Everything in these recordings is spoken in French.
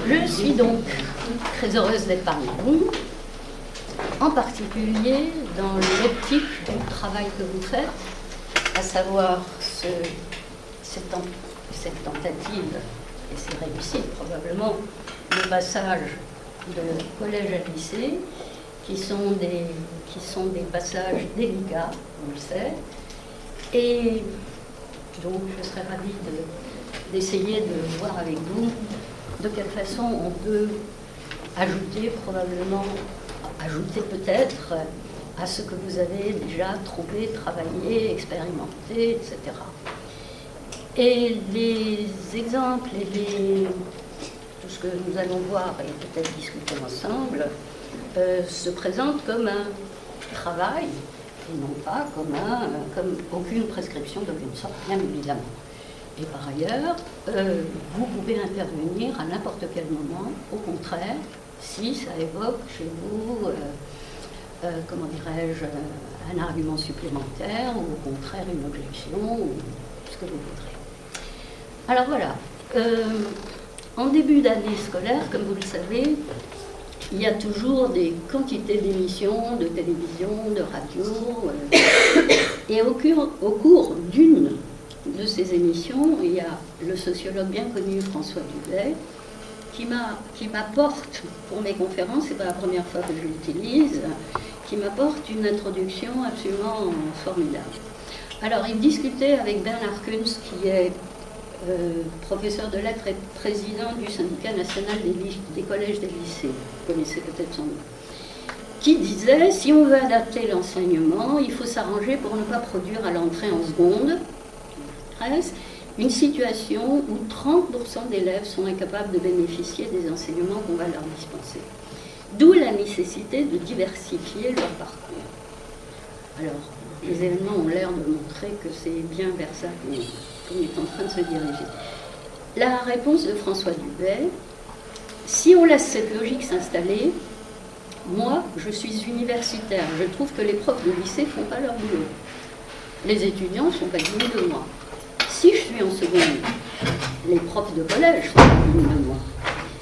Je suis donc très heureuse d'être parmi vous, en particulier dans l'optique du travail que vous faites, à savoir cette tentative, et c'est réussi probablement, le passage de collège à lycée, qui sont des passages délicats, on le sait, et donc je serais ravie d'essayer de voir avec vous de quelle façon on peut ajouter peut-être à ce que vous avez déjà trouvé, travaillé, expérimenté, etc. Et les exemples et tout ce que nous allons voir et peut-être discuter ensemble se présentent comme un travail et non pas comme aucune prescription d'aucune sorte, bien évidemment. Et par ailleurs, vous pouvez intervenir à n'importe quel moment, au contraire, si ça évoque chez vous, comment dirais-je, un argument supplémentaire, ou au contraire une objection, ou ce que vous voudrez. Alors voilà, en début d'année scolaire, comme vous le savez, il y a toujours des quantités d'émissions de télévision, de radio, et au cours d'une de ces émissions, il y a le sociologue bien connu François Dubet qui m'apporte, pour mes conférences, c'est pas la première fois que je l'utilise, qui m'apporte une introduction absolument formidable. Alors, il discutait avec Bernard Kunz, qui est professeur de lettres et président du syndicat national des collèges et des lycées, vous connaissez peut-être son nom, qui disait, si on veut adapter l'enseignement, il faut s'arranger pour ne pas produire à l'entrée en seconde, une situation où 30% d'élèves sont incapables de bénéficier des enseignements qu'on va leur dispenser. D'où la nécessité de diversifier leur parcours. Alors, les événements ont l'air de montrer que c'est bien vers ça qu'on est en train de se diriger. La réponse de François Dubet, si on laisse cette logique s'installer, moi, je suis universitaire, je trouve que les profs de lycée ne font pas leur boulot. Les étudiants ne sont pas dignes de moi. Si je suis en seconde, les profs de collège sont pas dignes de moi.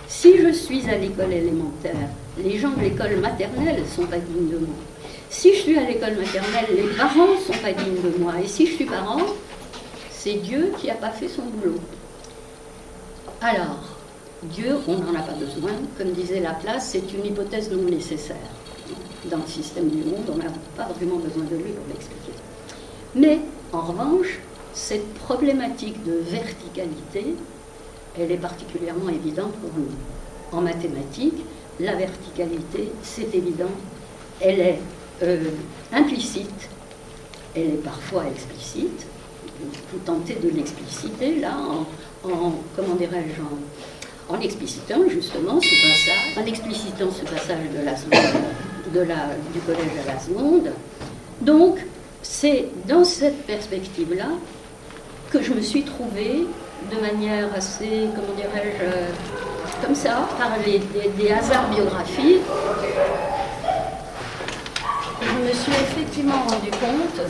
Si je suis à l'école élémentaire, les gens de l'école maternelle ne sont pas dignes de moi. Si je suis à l'école maternelle, les parents ne sont pas dignes de moi. Et si je suis parent, c'est Dieu qui n'a pas fait son boulot. Alors, Dieu, on n'en a pas besoin. Comme disait Laplace, c'est une hypothèse non nécessaire. Dans le système du monde, on n'a pas vraiment besoin de lui pour l'expliquer. Mais, en revanche, cette problématique de verticalité, elle est particulièrement évidente pour nous. En mathématiques, la verticalité, c'est évident, elle est implicite, elle est parfois explicite. Vous tentez de l'expliciter, là, comment dirais-je, en explicitant justement ce passage, en explicitant ce passage de la seconde, du collège à la seconde. Donc, c'est dans cette perspective-là que je me suis trouvée de manière assez, comment dirais-je, comme ça, par des hasards biographiques. Je me suis effectivement rendu compte,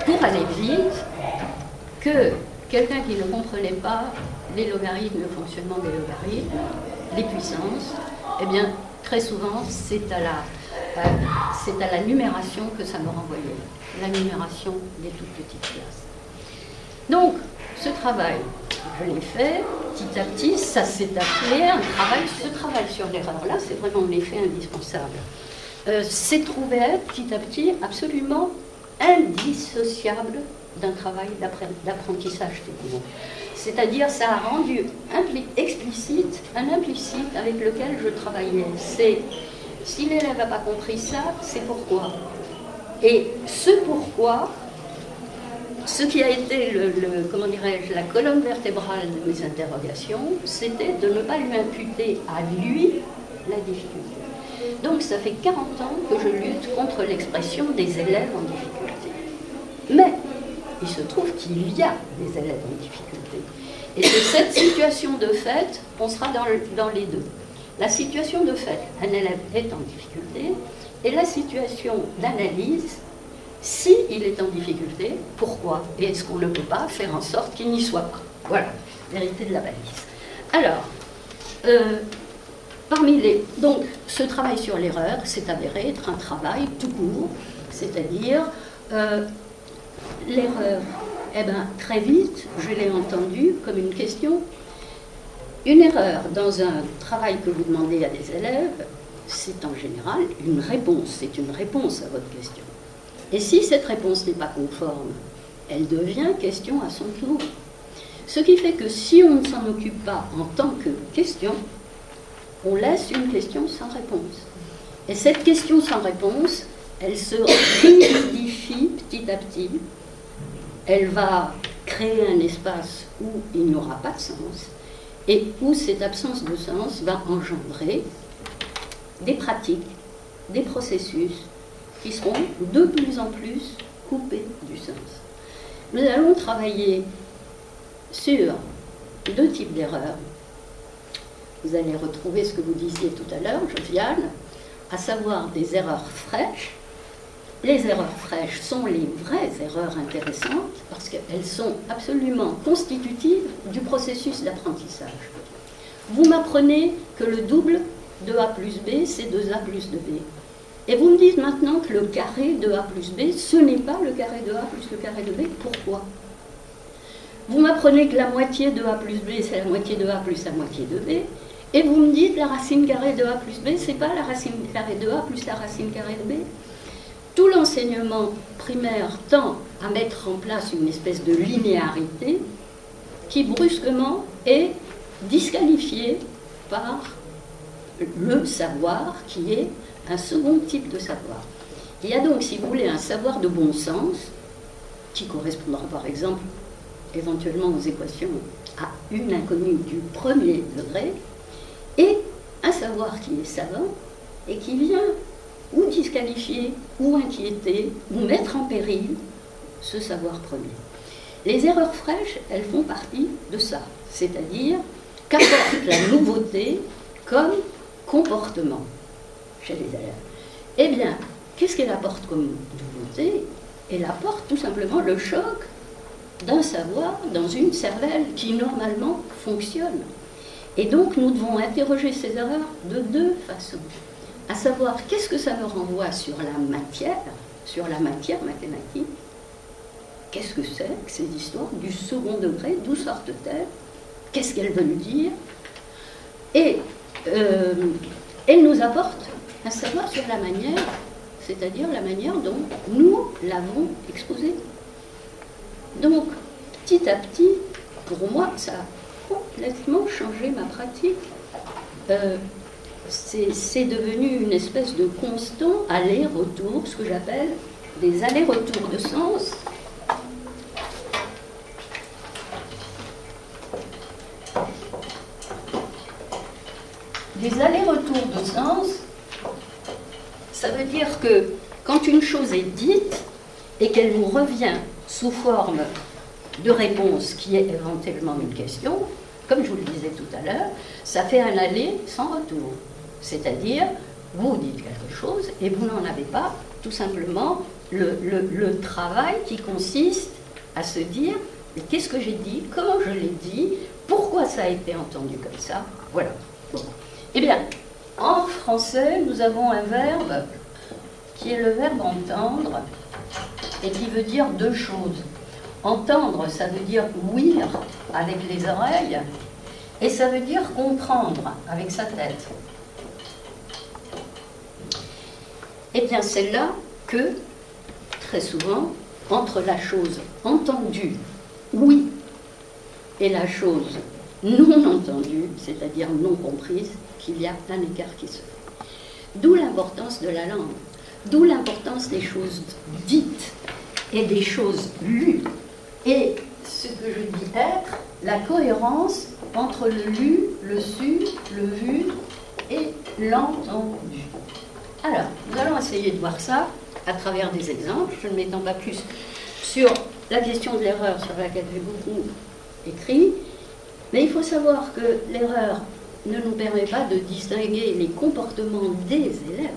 pour aller vite, que quelqu'un qui ne comprenait pas les logarithmes, le fonctionnement des logarithmes, les puissances, eh bien, très souvent, c'est à la numération que ça me renvoyait, la numération des toutes petites classes. Donc, ce travail, je l'ai fait, petit à petit, ça s'est appelé un travail, ce travail sur l'erreur-là, c'est vraiment l'effet indispensable, s'est trouvé être petit à petit absolument indissociable d'un travail d'apprentissage technique. C'est-à-dire, ça a rendu explicite un implicite avec lequel je travaillais. C'est, si l'élève n'a pas compris ça, c'est pourquoi. Et ce pourquoi, ce qui a été comment dirais-je, la colonne vertébrale de mes interrogations, c'était de ne pas lui imputer à lui la difficulté. Donc ça fait 40 ans que je lutte contre l'expression des élèves en difficulté. Mais il se trouve qu'il y a des élèves en difficulté. Et que cette situation de fait, on sera dans les deux. La situation de fait, un élève est en difficulté, et la situation d'analyse, s'il est en difficulté, pourquoi? Et est-ce qu'on ne peut pas faire en sorte qu'il n'y soit pas? Voilà. vérité de la balise. Alors, donc, ce travail sur l'erreur s'est avéré être un travail tout court, c'est-à-dire l'erreur, eh bien, très vite, je l'ai entendue comme une question. Une erreur dans un travail que vous demandez à des élèves, c'est en général une réponse, c'est une réponse à votre question. Et si cette réponse n'est pas conforme, elle devient question à son tour. Ce qui fait que si on ne s'en occupe pas en tant que question, on laisse une question sans réponse. Et cette question sans réponse, elle se rigidifie petit à petit. Elle va créer un espace où il n'y aura pas de sens et où cette absence de sens va engendrer des pratiques, des processus qui seront de plus en plus coupés du sens. Nous allons travailler sur deux types d'erreurs. Vous allez retrouver ce que vous disiez tout à l'heure, Josiane, à savoir des erreurs fraîches. Les erreurs fraîches sont les vraies erreurs intéressantes parce qu'elles sont absolument constitutives du processus d'apprentissage. Vous m'apprenez que le double de A plus B, c'est 2A plus 2B. Et vous me dites maintenant que le carré de A plus B, ce n'est pas le carré de A plus le carré de B. Pourquoi? Vous m'apprenez que la moitié de A plus B, c'est la moitié de A plus la moitié de B. Et vous me dites la racine carrée de A plus B, c'est pas la racine carrée de A plus la racine carrée de B. Tout l'enseignement primaire tend à mettre en place une espèce de linéarité qui brusquement est disqualifiée par le savoir qui est un second type de savoir. Il y a donc, si vous voulez, un savoir de bon sens qui correspondra par exemple éventuellement aux équations à une inconnue du premier degré, et un savoir qui est savant et qui vient ou disqualifier, ou inquiéter, ou mettre en péril ce savoir premier. Les erreurs fraîches, elles font partie de ça, c'est-à-dire qu'apporte la nouveauté comme comportement chez les élèves. Eh bien, qu'est-ce qu'elle apporte comme nouveauté? Elle apporte tout simplement le choc d'un savoir dans une cervelle qui normalement fonctionne. Et donc nous devons interroger ces erreurs de deux façons. À savoir, qu'est-ce que ça me renvoie sur la matière mathématique? Qu'est-ce que c'est que ces histoires du second degré? D'où sortent-elles? Qu'est-ce qu'elles veulent dire? Et elle nous apporte un savoir sur la manière, c'est-à-dire la manière dont nous l'avons exposé. Donc, petit à petit, pour moi, ça a complètement changé ma pratique. C'est devenu une espèce de constant aller-retour, ce que j'appelle des allers-retours de sens. Des allers-retours de sens, ça veut dire que quand une chose est dite et qu'elle vous revient sous forme de réponse qui est éventuellement une question, comme je vous le disais tout à l'heure, ça fait un aller sans retour. C'est-à-dire, vous dites quelque chose et vous n'en avez pas tout simplement le travail qui consiste à se dire mais qu'est-ce que j'ai dit, comment je l'ai dit, pourquoi ça a été entendu comme ça, voilà. Bon. Eh bien, en français, nous avons un verbe qui est le verbe entendre et qui veut dire deux choses. Entendre, ça veut dire ouïr avec les oreilles et ça veut dire comprendre avec sa tête. Eh bien, c'est là que, très souvent, entre la chose entendue, oui, et la chose non entendue, c'est-à-dire non comprise, qu'il y a un écart qui se fait. D'où l'importance de la langue, d'où l'importance des choses dites et des choses lues, et ce que je dis être la cohérence entre le lu, le su, le vu et l'entendu. Alors, nous allons essayer de voir ça à travers des exemples. Je ne m'étends pas plus sur la question de l'erreur sur laquelle j'ai beaucoup écrit, mais il faut savoir que l'erreur ne nous permet pas de distinguer les comportements des élèves.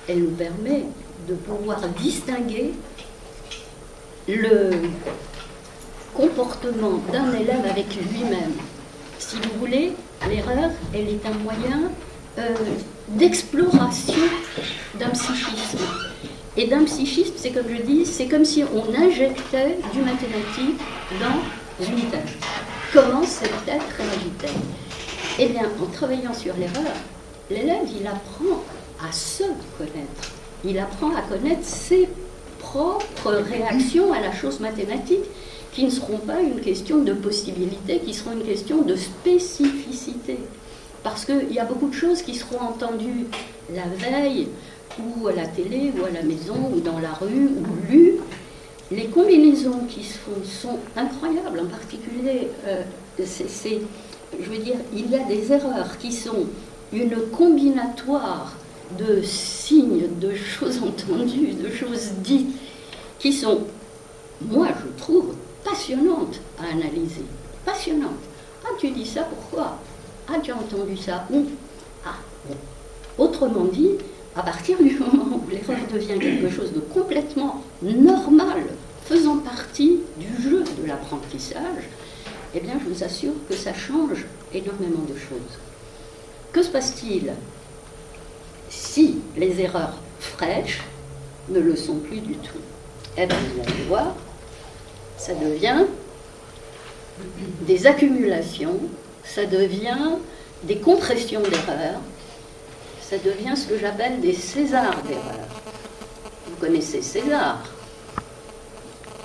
Elle nous permet de pouvoir distinguer comportement d'un élève avec lui-même. Si vous voulez, l'erreur, elle est un moyen d'exploration d'un psychisme. Et d'un psychisme, c'est comme je dis, c'est comme si on injectait du mathématique dans une tête. Comment cette tête réagit-elle? Eh bien, en travaillant sur l'erreur, l'élève, il apprend à se connaître. Il apprend à connaître ses propres réactions à la chose mathématique, qui ne seront pas une question de possibilité, qui seront une question de spécificité. Parce qu'il y a beaucoup de choses qui seront entendues la veille, ou à la télé, ou à la maison, ou dans la rue, ou lues. Les combinaisons qui se font sont incroyables, en particulier, je veux dire, il y a des erreurs qui sont une combinatoire de signes, de choses entendues, de choses dites, qui sont, moi je trouve, passionnantes à analyser. Passionnantes. Ah, tu dis ça, pourquoi? Ah, tu as entendu ça où? Ah, bon. Autrement dit, à partir du moment où l'erreur devient quelque chose de complètement normal, faisant partie du jeu de l'apprentissage, eh bien, je vous assure que ça change énormément de choses. Que se passe-t-il si les erreurs fraîches ne le sont plus du tout? Eh bien, vous allez voir, ça devient des accumulations, ça devient des compressions d'erreurs, ça devient ce que j'appelle des Césars d'erreurs. Vous connaissez César?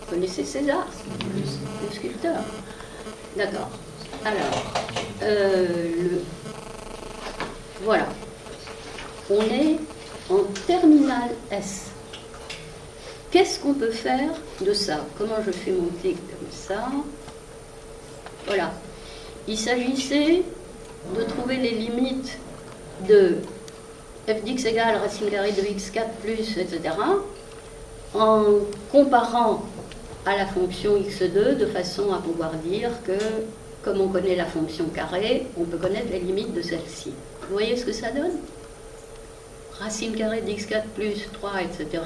Vous connaissez César? Le sculpteur. D'accord. Alors, voilà. On est en terminale S. Qu'est-ce qu'on peut faire de ça? Comment je fais monter comme ça? Voilà. Il s'agissait de trouver les limites de f d'x égale racine carrée de x4 plus, etc., en comparant à la fonction x2 de façon à pouvoir dire que, comme on connaît la fonction carrée, on peut connaître les limites de celle-ci. Vous voyez ce que ça donne? Racine carrée d'x4 plus 3, etc.,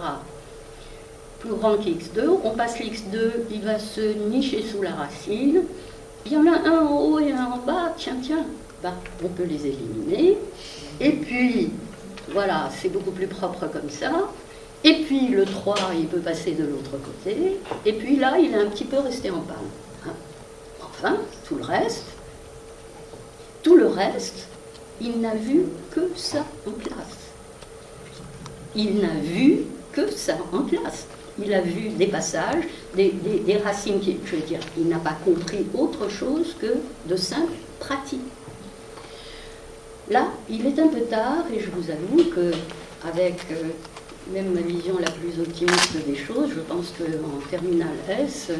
plus grand qu'x2. On passe l'x2, il va se nicher sous la racine. Il y en a un en haut et un en bas. Tiens, ben, on peut les éliminer. Et puis, voilà, c'est beaucoup plus propre comme ça. Et puis le 3, il peut passer de l'autre côté. Et puis là, il est un petit peu resté en panne. Hein. Enfin, tout le reste, il n'a vu que ça en classe. Il n'a vu que ça en classe. Il a vu des passages, des racines qui, je veux dire, il n'a pas compris autre chose que de simples pratiques. Là, il est un peu tard et je vous avoue que, avec même ma vision la plus optimiste des choses, je pense qu'en terminale S,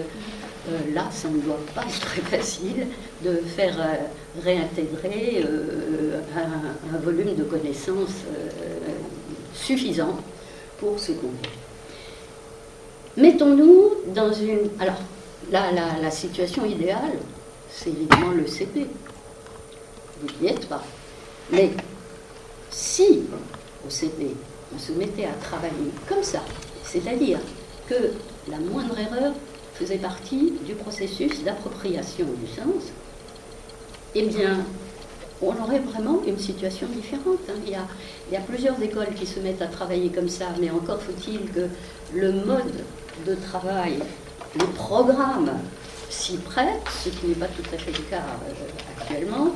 là, ça ne doit pas être très facile de faire réintégrer un volume de connaissances suffisant pour ce concours. Mettons-nous dans une... Alors, là, la situation idéale, c'est évidemment le CP. Vous n'y êtes pas. Mais si, au CP, on se mettait à travailler comme ça, c'est-à-dire que la moindre erreur faisait partie du processus d'appropriation du sens, eh bien, on aurait vraiment une situation différente. Hein. Il y a plusieurs écoles qui se mettent à travailler comme ça, mais encore faut-il que le mode de travail, le programme s'y prête, ce qui n'est pas tout à fait le cas actuellement,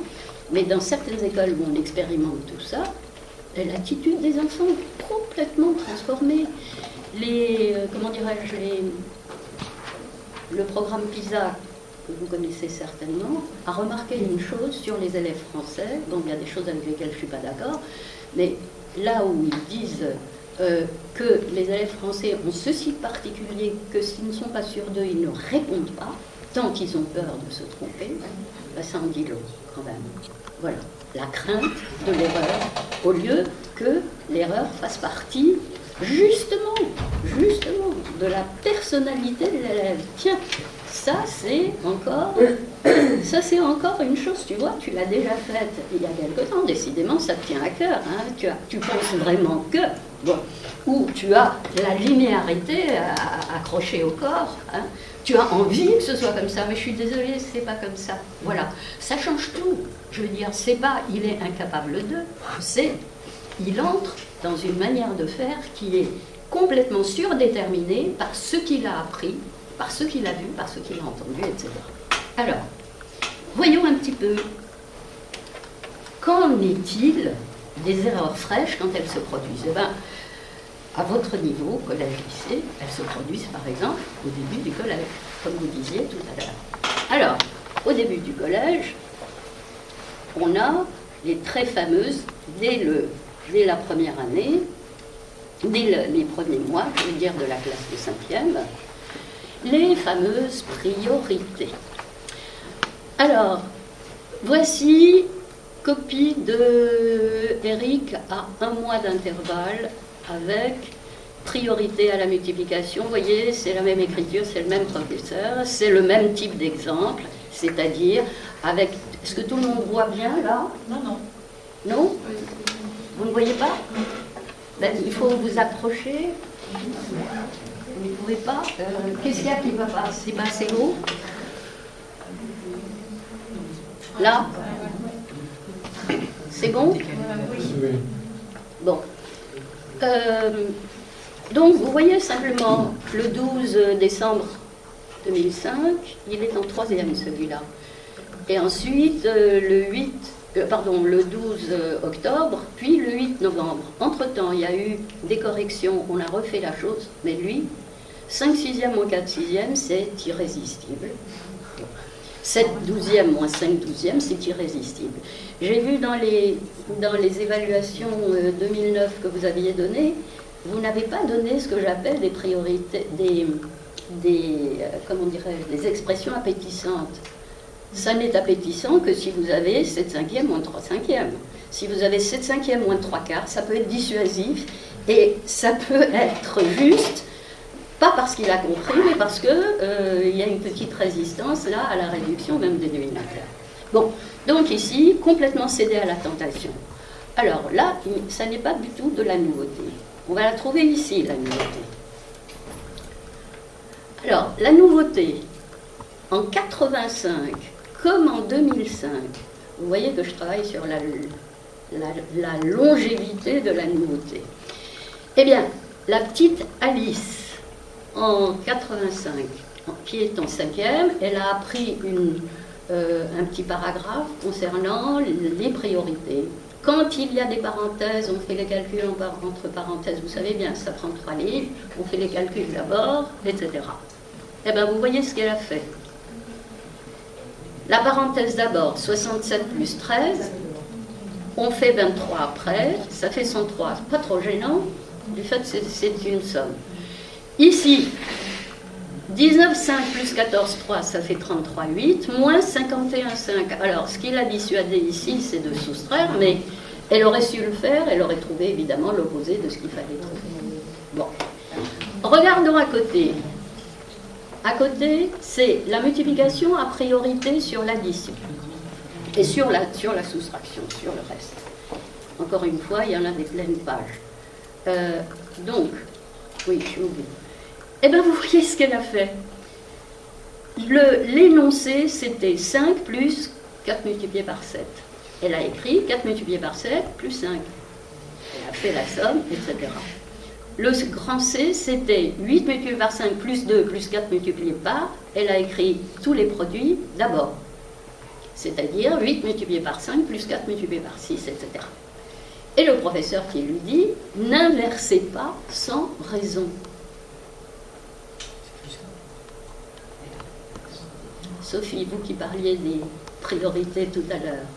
mais dans certaines écoles où on expérimente tout ça, l'attitude des enfants est complètement transformée. Comment dirais-je, le programme PISA, que vous connaissez certainement, a remarqué une chose sur les élèves français, donc il y a des choses avec lesquelles je ne suis pas d'accord, mais là où ils disent que les élèves français ont ceci de particulier, que s'ils ne sont pas sûrs d'eux, ils ne répondent pas, tant qu'ils ont peur de se tromper, ben ça en dit long, quand même. Voilà, la crainte de l'erreur, au lieu que l'erreur fasse partie justement, de la personnalité de l'élève. Tiens, ça c'est encore une chose, tu vois, tu l'as déjà faite il y a quelque temps, décidément ça te tient à cœur, hein, tu penses vraiment que, bon, ou tu as la linéarité accrochée au corps, hein, tu as envie que ce soit comme ça, mais je suis désolée, c'est pas comme ça. Voilà, ça change tout. Je veux dire, c'est pas il est incapable de, c'est il entre dans une manière de faire qui est complètement surdéterminée par ce qu'il a appris, par ce qu'il a vu, par ce qu'il a entendu, etc. Alors, voyons un petit peu, qu'en est-il des erreurs fraîches quand elles se produisent? Eh bien, à votre niveau, collège-lycée, elles se produisent par exemple au début du collège, comme vous disiez tout à l'heure. Alors, au début du collège, on a les très fameuses, dès la première année, dès les premiers mois, je veux dire de la classe de 5e, les fameuses priorités. Alors, voici copie de Eric à 1 mois d'intervalle avec priorité à la multiplication. Vous voyez, c'est la même écriture, c'est le même professeur, c'est le même type d'exemple, c'est-à-dire avec... Est-ce que tout le monde voit bien là? Non, non. Non? Vous ne voyez pas? Ben, il faut vous approcher. Vous ne pouvez pas? Qu'est-ce qu'il y a qui ne va pas? C'est pas assez haut? Là? C'est bon? Bon. Donc, vous voyez simplement, le 12 décembre 2005, il est en 3e celui-là. Et ensuite, le 12 octobre, puis le 8 novembre. Entre-temps, il y a eu des corrections, on a refait la chose, mais lui, 5 6e moins 4 6e, c'est irrésistible. 7 12e moins 5 12e, c'est irrésistible. J'ai vu dans les évaluations 2009 que vous aviez données, vous n'avez pas donné ce que j'appelle des priorités, comment dirais-je, des expressions appétissantes. Ça n'est appétissant que si vous avez 7 5e moins 3 5e. Si vous avez 7 5e moins 3 quarts, ça peut être dissuasif et ça peut être juste, pas parce qu'il a compris, mais parce qu'il y a une petite résistance là à la réduction même des dénominateurs. Bon, donc ici, complètement cédé à la tentation. Alors là, ça n'est pas du tout de la nouveauté. On va la trouver ici, la nouveauté. Alors, la nouveauté, en 85, comme en 2005, vous voyez que je travaille sur la longévité de la nouveauté. Eh bien, la petite Alice, en 85, qui est en 5e, elle a appris un petit paragraphe concernant les priorités. Quand il y a des parenthèses, on fait les calculs entre parenthèses, vous savez bien, ça prend 3 livres, on fait les calculs d'abord, etc. Eh bien, vous voyez ce qu'elle a fait. La parenthèse d'abord, 67 plus 13, on fait 23 après, ça fait 103, pas trop gênant, du fait que c'est une somme. Ici, 19,5 plus 14,3, ça fait 33,8, moins 51,5. Alors, ce qu'il a dissuadé ici, c'est de soustraire, mais elle aurait su le faire, elle aurait trouvé évidemment l'opposé de ce qu'il fallait trouver. Bon. Regardons à côté. À côté, c'est la multiplication à priorité sur l'addition et sur la soustraction, sur le reste. Encore une fois, il y en a des pleines pages. Donc, oui, je oublie. Eh bien, vous voyez ce qu'elle a fait. L'énoncé, c'était 5 plus 4 multiplié par 7. Elle a écrit 4 multiplié par 7 plus 5. Elle a fait la somme, etc. Le grand C, c'était 8 multiplié par 5 plus 2 plus 4 multiplié par. Elle a écrit tous les produits d'abord. C'est-à-dire 8 multiplié par 5 plus 4 multiplié par 6, etc. Et le professeur qui lui dit, n'inversez pas sans raison. Sophie, vous qui parliez des priorités tout à l'heure,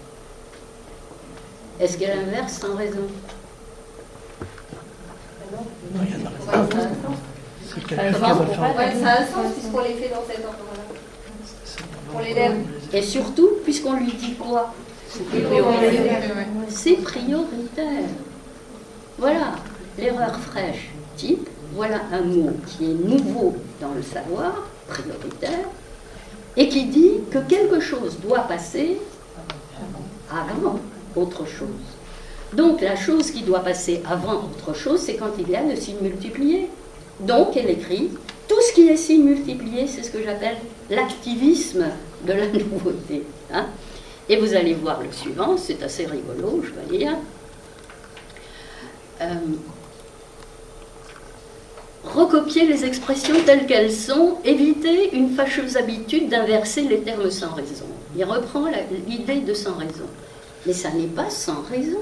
est-ce qu'elle inverse sans raison? Ça a un sens puisqu'on les fait dans cet ordre-là. Pour l'élève. Et surtout, puisqu'on lui dit quoi? C'est prioritaire. Voilà. l'erreur fraîche type, voilà un mot qui est nouveau dans le savoir, prioritaire, et qui dit que quelque chose doit passer avant autre chose. Donc la chose qui doit passer avant autre chose, c'est quand il y a le signe multiplié. Donc elle écrit, tout ce qui est signe multiplié, c'est ce que j'appelle l'activisme de la nouveauté. Hein. Et vous allez voir le suivant, c'est assez rigolo, je vais lire. Recopier les expressions telles qu'elles sont, éviter une fâcheuse habitude d'inverser les termes sans raison. Il reprend l'idée de sans raison. Mais ça n'est pas sans raison.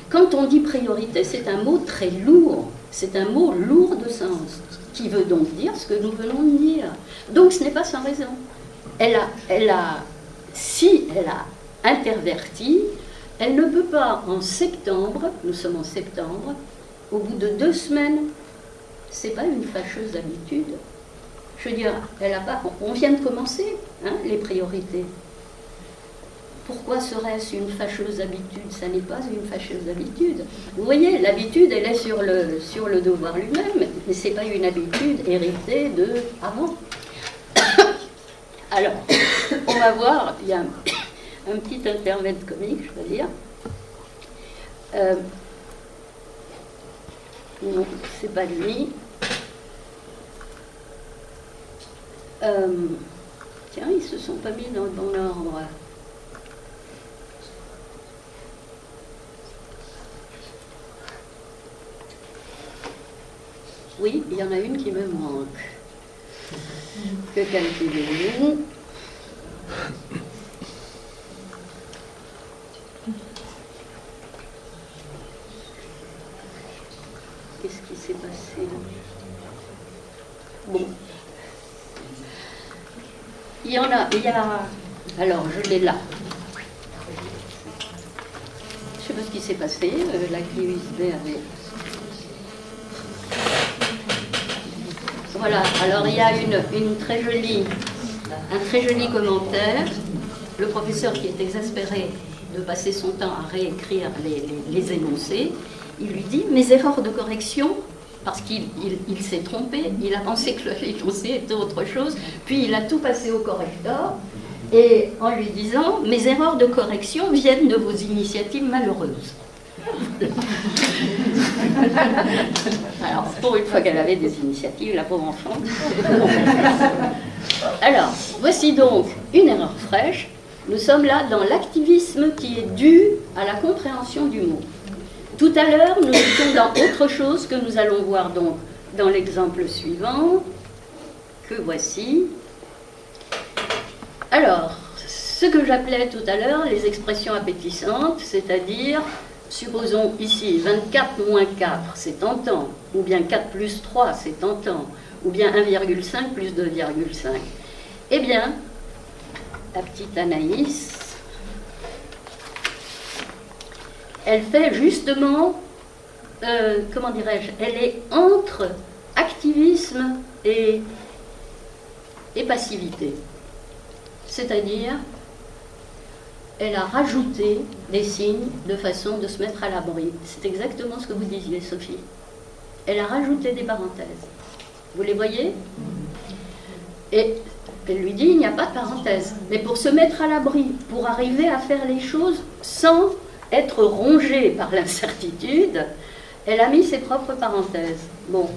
Quand on dit priorité, c'est un mot très lourd. C'est un mot lourd de sens, qui veut donc dire ce que nous venons de dire. Donc ce n'est pas sans raison. Si elle a interverti, elle ne peut pas en septembre, nous sommes en septembre, au bout de 2 semaines, c'est pas une fâcheuse habitude. Je veux dire, on vient de commencer, hein, les priorités. Pourquoi serait-ce une fâcheuse habitude? Ça n'est pas une fâcheuse habitude. Vous voyez, l'habitude, elle est sur le devoir lui-même, mais ce n'est pas une habitude héritée de avant. Alors, on va voir, il y a un petit intermède comique, je veux dire. Non, c'est pas lui. Tiens, ils se sont pas mis dans le bon ordre. Oui, il y en a une qui me manque. Que calculez-vous? Qu'est-ce qui s'est passé là? Bon. Il y a... Alors, je l'ai là. Je ne sais pas ce qui s'est passé. La clé USB avait... Voilà, alors il y a un très joli commentaire. Le professeur qui est exaspéré de passer son temps à réécrire les énoncés, il lui dit « Mes erreurs de correction », parce qu'il s'est trompé, il a pensé que l'énoncé était autre chose, puis il a tout passé au correcteur, et en lui disant « Mes erreurs de correction viennent de vos initiatives malheureuses ». Alors, pour une fois qu'elle avait des initiatives, la pauvre enfant. Alors, voici donc une erreur fraîche. Nous sommes là dans l'activisme qui est dû à la compréhension du mot. Tout à l'heure, nous étions dans autre chose que nous allons voir donc dans l'exemple suivant, que voici. Alors, ce que j'appelais tout à l'heure les expressions appétissantes, c'est-à-dire... Supposons ici 24 moins 4, c'est tentant, ou bien 4 plus 3, c'est tentant, ou bien 1,5 plus 2,5. Eh bien, la petite Anaïs, elle fait justement, comment dirais-je, elle est entre activisme et passivité. C'est-à-dire... elle a rajouté des signes de façon de se mettre à l'abri. C'est exactement ce que vous disiez, Sophie. Elle a rajouté des parenthèses. Vous les voyez? Et elle lui dit, il n'y a pas de parenthèse. Mais pour se mettre à l'abri, pour arriver à faire les choses sans être rongée par l'incertitude, elle a mis ses propres parenthèses. Bon,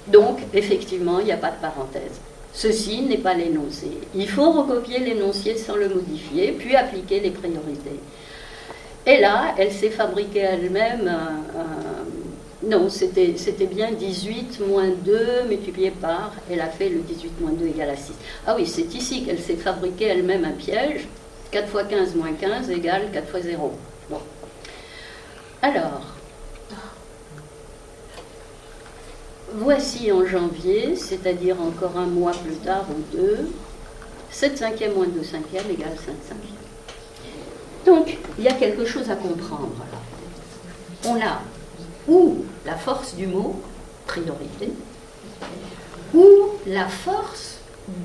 donc, effectivement, il n'y a pas de parenthèse. Ceci n'est pas l'énoncé. Il faut recopier l'énoncé sans le modifier, puis appliquer les priorités. Et là, elle s'est fabriquée elle-même non, c'était bien 18 moins 2 multiplié par, elle a fait le 18 moins 2 égale à 6. Ah oui, c'est ici qu'elle s'est fabriquée elle-même un piège. 4 fois 15 moins 15 égale 4 fois 0. Bon. Alors, voici en janvier, c'est-à-dire encore un mois plus tard ou 2, 7 cinquièmes moins 2 cinquièmes égale 5 cinquièmes. Donc, il y a quelque chose à comprendre là. On a ou la force du mot, priorité, ou la force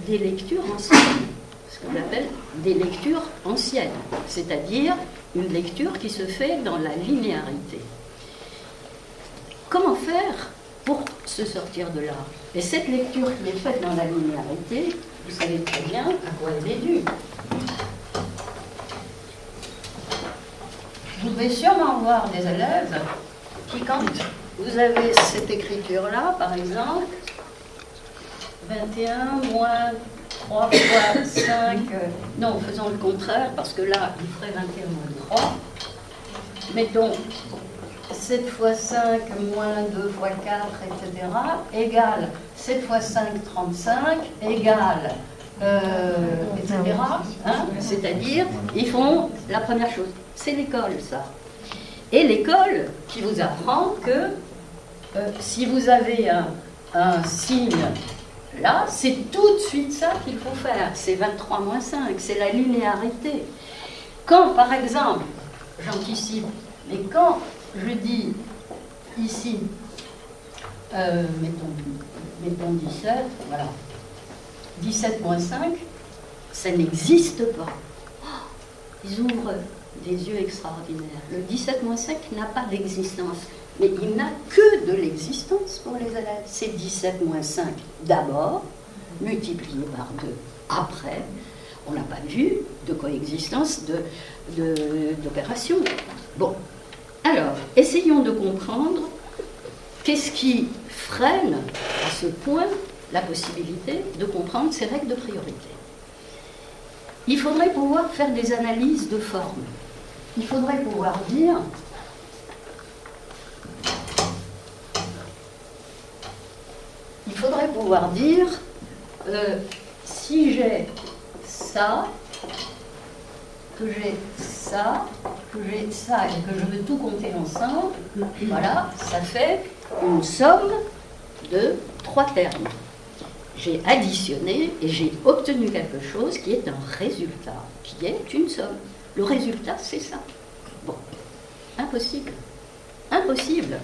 des lectures anciennes, ce qu'on appelle des lectures anciennes, c'est-à-dire une lecture qui se fait dans la linéarité. faire pour se sortir de là? Et cette lecture qui est faite dans la linéarité, vous savez très bien à quoi elle est due. Vous devez sûrement voir des élèves qui, quand vous avez cette écriture-là, par exemple, 21 moins 3 fois 5, non, faisons le contraire, parce que là, il ferait 21 moins 3. Mettons 7 fois 5 moins 2 fois 4, etc., égale 7 fois 5, 35, égale, etc. Hein, c'est-à-dire, ils font la première chose. C'est l'école, ça. Et l'école qui vous apprend que si vous avez un signe là, c'est tout de suite ça qu'il faut faire. C'est 23 moins 5, c'est la linéarité. Quand, par exemple, j'anticipe, mais quand je dis ici, mettons 17, voilà, 17 moins 5, ça n'existe pas. Oh, ils ouvrent des yeux extraordinaires. Le 17 moins 5 n'a pas d'existence. Mais il n'a que de l'existence pour les élèves. C'est 17 moins 5 d'abord, multiplié par 2 après. On n'a pas vu de coexistence d'opération. Bon, alors, essayons de comprendre qu'est-ce qui freine à ce point la possibilité de comprendre ces règles de priorité. Il faudrait pouvoir faire des analyses de forme. Il faudrait pouvoir dire... Il faudrait pouvoir dire, si j'ai ça, que j'ai ça, que j'ai ça, et que je veux tout compter ensemble, voilà, ça fait une somme de 3 termes. J'ai additionné et j'ai obtenu quelque chose qui est un résultat, qui est une somme. Le résultat, c'est ça. Bon, impossible. Impossible.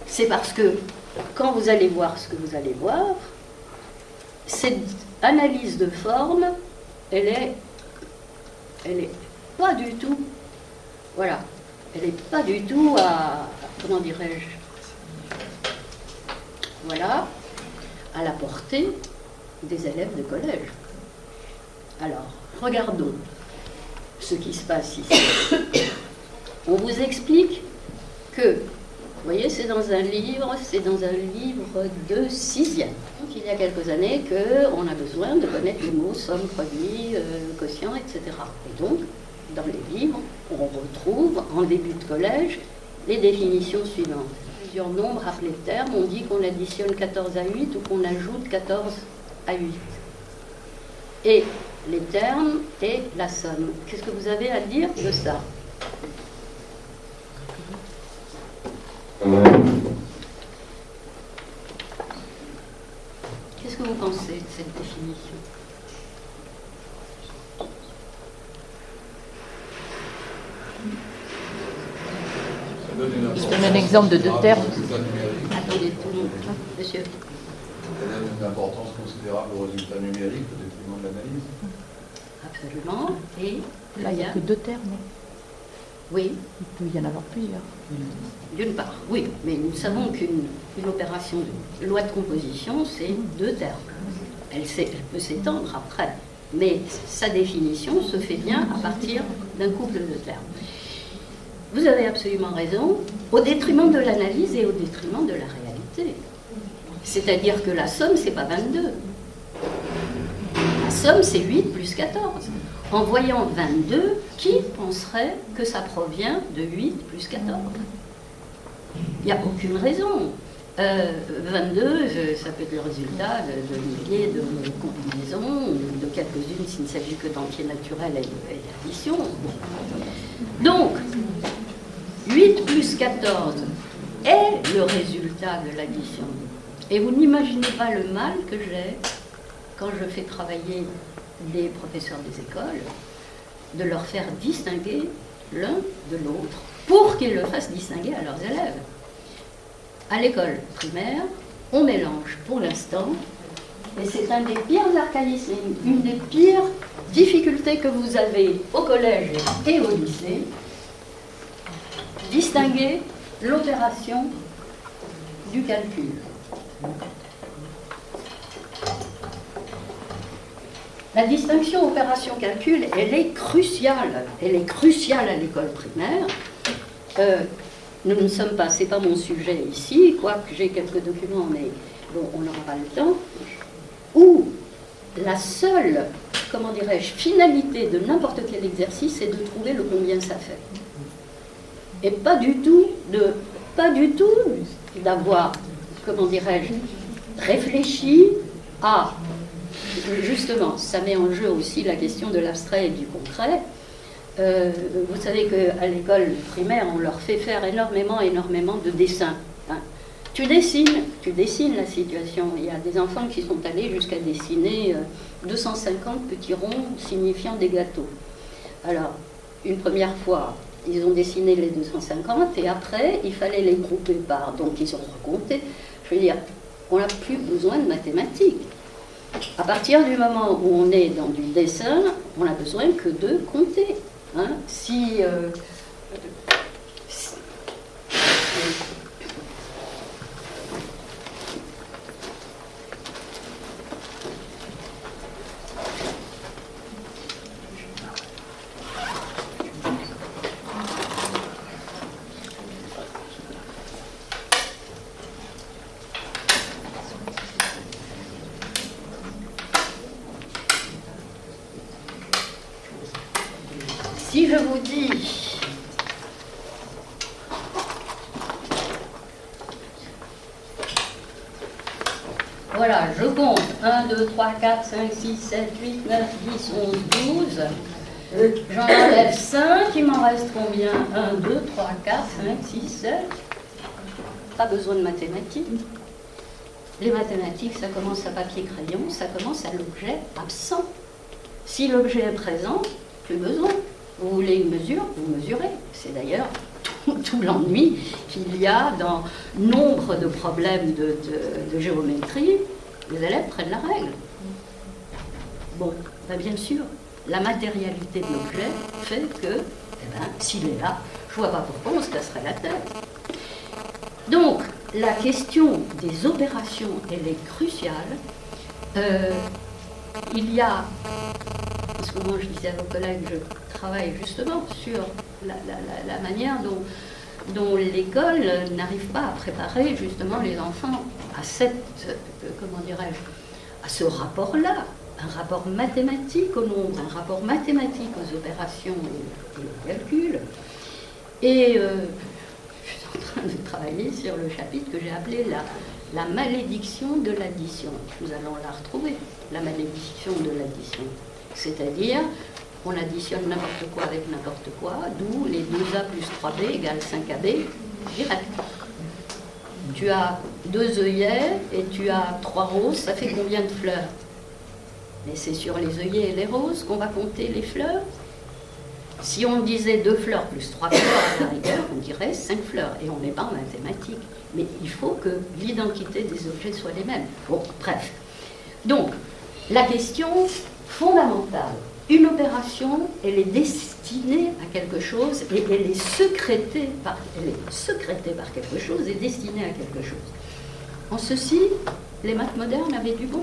C'est parce que quand vous allez voir ce que vous allez voir, cette analyse de forme, elle est pas du tout, voilà, elle n'est pas du tout à, comment dirais-je, voilà, à la portée des élèves de collège. Alors, regardons ce qui se passe ici. On vous explique que, vous voyez, c'est dans un livre de 6e. Donc il y a quelques années qu'on a besoin de connaître les mots somme, produit, quotient, etc. Et donc, dans les livres, on retrouve en début de collège les définitions suivantes. Plusieurs nombres appelés termes, on dit qu'on additionne 14 à 8 ou qu'on ajoute 14 à 8. Et les termes et la somme. Qu'est-ce que vous avez à dire de ça ? Qu'est-ce que vous pensez de cette définition? Je donne un exemple de 2 termes. Attendez, tout le monde. Monsieur. Ça donne une importance considérable au résultat numérique au détriment de l'analyse. Absolument. Et là, il n'y a que 2 termes. Oui. Il peut y en avoir plusieurs. D'une part, oui, mais nous savons qu'une opération de loi de composition, c'est 2 termes. Elle peut s'étendre après, mais sa définition se fait bien à partir d'un couple de termes. Vous avez absolument raison, au détriment de l'analyse et au détriment de la réalité. C'est-à-dire que la somme, c'est pas 22. La somme, c'est 8 plus 14. En voyant 22, qui penserait que ça provient de 8 plus 14? Il n'y a aucune raison. 22, ça peut être le résultat de milliers de combinaisons, de quelques-unes s'il ne s'agit que d'entiers naturels et d'addition. Donc, 8 plus 14 est le résultat de l'addition. Et vous n'imaginez pas le mal que j'ai quand je fais travailler des professeurs des écoles, de leur faire distinguer l'un de l'autre, pour qu'ils le fassent distinguer à leurs élèves. À l'école primaire, on mélange pour l'instant, et c'est un des pires archaïsmes, une des pires difficultés que vous avez au collège et au lycée, distinguer l'opération du calcul. La distinction opération-calcul, elle est cruciale. Elle est cruciale à l'école primaire. Nous ne sommes pas, c'est pas mon sujet ici, quoique j'ai quelques documents, mais bon, on n'aura pas le temps, où la seule, comment dirais-je, finalité de n'importe quel exercice, c'est de trouver le combien ça fait. Et pas du tout d'avoir, comment dirais-je, réfléchi à, justement, ça met en jeu aussi la question de l'abstrait et du concret. Vous savez qu'à l'école primaire, on leur fait faire énormément de dessins. Hein. Tu dessines la situation. Il y a des enfants qui sont allés jusqu'à dessiner 250 petits ronds signifiant des gâteaux. Alors, une première fois, ils ont dessiné les 250 et après, il fallait les grouper par. Donc, ils ont recompté. Je veux dire, on n'a plus besoin de mathématiques. À partir du moment où on est dans du dessin, on n'a besoin que de compter. Hein, si je vous dis voilà, je compte 1, 2, 3, 4, 5, 6, 7, 8, 9, 10, 11, 12. J'en enlève 5, il m'en reste combien? 1, 2, 3, 4, 5, 6, 7. Pas besoin de mathématiques. Les mathématiques, ça commence à papier-crayon, ça commence à l'objet absent. Si l'objet est présent, plus besoin. Vous voulez une mesure, vous mesurez. C'est d'ailleurs tout l'ennui qu'il y a dans nombre de problèmes de géométrie. Les élèves prennent la règle. Bon, ben bien sûr, la matérialité de l'objet fait que, s'il est là, je ne vois pas pourquoi on se casserait la tête. Donc, la question des opérations, elle est cruciale. Il y a, parce que moi je disais à vos collègues, je travaille justement sur la manière dont l'école n'arrive pas à préparer justement les enfants à cette, comment dirais-je, à ce rapport-là, un rapport mathématique au nombre, un rapport mathématique aux opérations et au calcul. Et je suis en train de travailler sur le chapitre que j'ai appelé la malédiction de l'addition. Nous allons la retrouver, la malédiction de l'addition. C'est-à-dire, on additionne n'importe quoi avec n'importe quoi, d'où les 2A plus 3B égale 5AB direct. Tu as 2 œillets et tu as 3 roses, ça fait combien de fleurs? Mais c'est sur les œillets et les roses qu'on va compter les fleurs. Si on disait 2 fleurs plus 3 fleurs à la rigueur, on dirait 5 fleurs. Et on n'est pas en mathématiques. Mais il faut que l'identité des objets soit les mêmes. Bon, bref. Donc, la question fondamentale, une opération, elle est destinée à quelque chose et elle est sécrétée par quelque chose et destinée à quelque chose. En ceci, les maths modernes avaient du bon.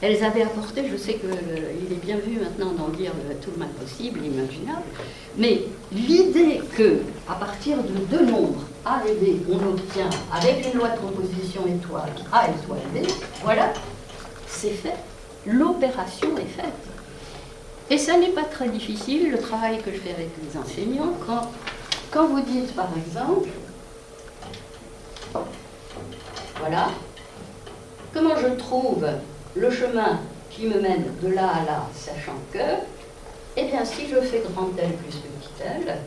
Elles avaient apporté, je sais qu'il est bien vu maintenant d'en dire tout le mal possible, imaginable, mais l'idée qu'à partir de 2 nombres, A et B, on obtient, avec une loi de composition étoile, A étoile B, voilà, c'est fait. L'opération est faite. Et ça n'est pas très difficile, le travail que je fais avec les enseignants, quand vous dites par exemple, voilà, comment je trouve le chemin qui me mène de là à là, sachant que, eh bien, si je fais grand L plus petit l,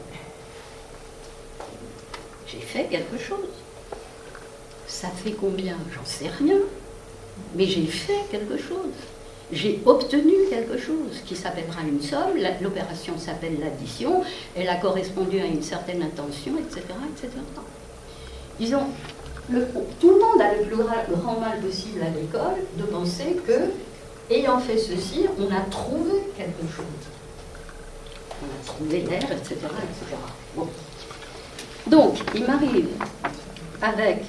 j'ai fait quelque chose. Ça fait combien? J'en sais rien. Mais j'ai fait quelque chose. J'ai obtenu quelque chose qui s'appellera une somme. L'opération s'appelle l'addition. Elle a correspondu à une certaine intention, etc., etc. Disons, tout le monde a le plus grand mal possible à l'école de penser que, ayant fait ceci, on a trouvé quelque chose. On a trouvé l'air, etc., etc. Bon. Donc, il m'arrive, avec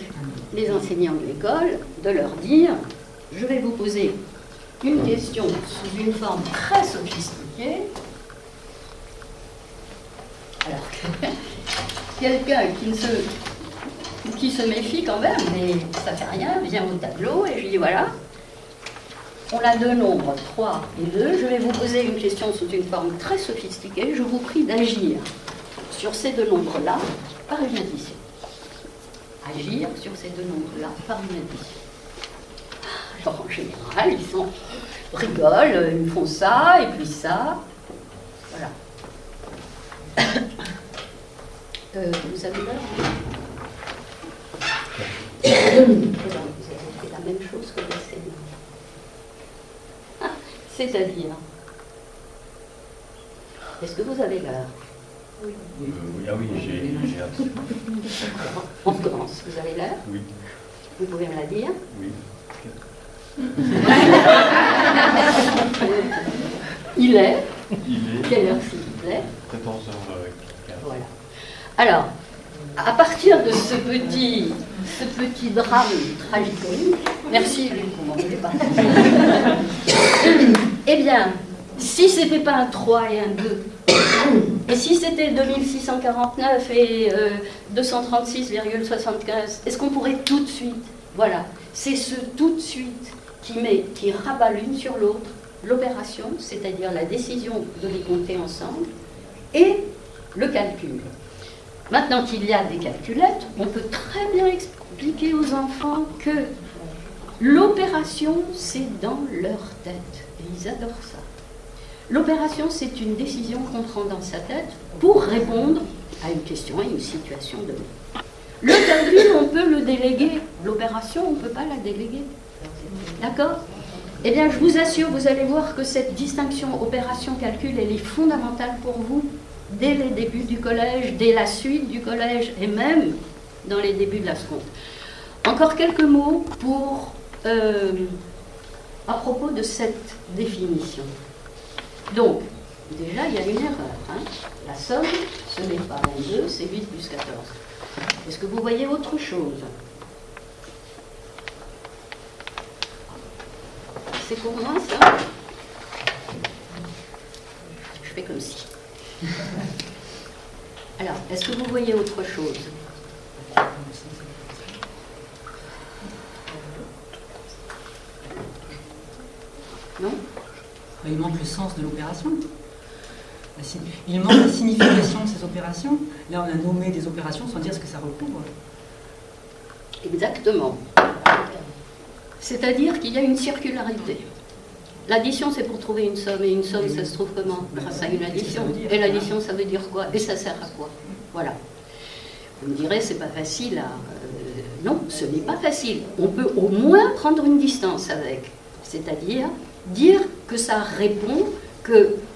les enseignants de l'école de leur dire « Je vais vous poser une question sous une forme très sophistiquée. » Alors, quelqu'un qui se méfie quand même, mais ça fait rien, vient au tableau et je lui dis « Voilà, on a deux nombres, 3 et 2. Je vais vous poser une question sous une forme très sophistiquée. Je vous prie d'agir sur ces deux nombres-là par une addition. » Agir sur ces deux nombres-là par une addition. Alors en général, ils rigolent, ils font ça et puis ça. Voilà. Vous savez l'heure? C'est la même chose que l'enseignant. C'est-à-dire, est-ce que vous avez l'heure? Oui. Ah oui, j'ai hâte. On commence. Vous avez l'heure? Oui. Vous pouvez me la dire? Oui. Il est? Il est. Quelle heure s'il vous plaît? 14h15. Voilà. Alors, à partir de ce petit drame tragique, merci Luc, vous m'en voulez pas. Eh bien, si c'était pas un 3 et un 2, et si c'était 2649 et 236,75, est-ce qu'on pourrait tout de suite, voilà, c'est ce tout de suite qui rabat l'une sur l'autre l'opération, c'est-à-dire la décision de les compter ensemble, et le calcul. Maintenant qu'il y a des calculettes, on peut très bien expliquer aux enfants que l'opération, c'est dans leur tête. Et ils adorent ça. L'opération, c'est une décision qu'on prend dans sa tête pour répondre à une question, à une situation donnée. Le calcul, on peut le déléguer. L'opération, on ne peut pas la déléguer. D'accord? Eh bien, je vous assure, vous allez voir que cette distinction opération-calcul, elle est fondamentale pour vous dès les débuts du collège, dès la suite du collège et même dans les débuts de la seconde. Encore quelques mots à propos de cette définition. Donc, déjà, il y a une erreur. Hein. La somme, ce n'est pas 22, c'est 8 plus 14. Est-ce que vous voyez autre chose? C'est pour moi, ça? Je fais comme si. Alors, est-ce que vous voyez autre chose? Non? Il manque le sens de l'opération. Il manque la signification de ces opérations. Là, on a nommé des opérations sans dire ce que ça recouvre. Exactement. C'est-à-dire qu'il y a une circularité. L'addition, c'est pour trouver une somme, et une somme, ça se trouve comment? Grâce à une addition. Et l'addition, ça veut dire quoi? Et ça sert à quoi? Voilà. Vous me direz, c'est pas facile à... non, ce n'est pas facile. On peut au moins prendre une distance avec. C'est-à-dire dire que ça répond,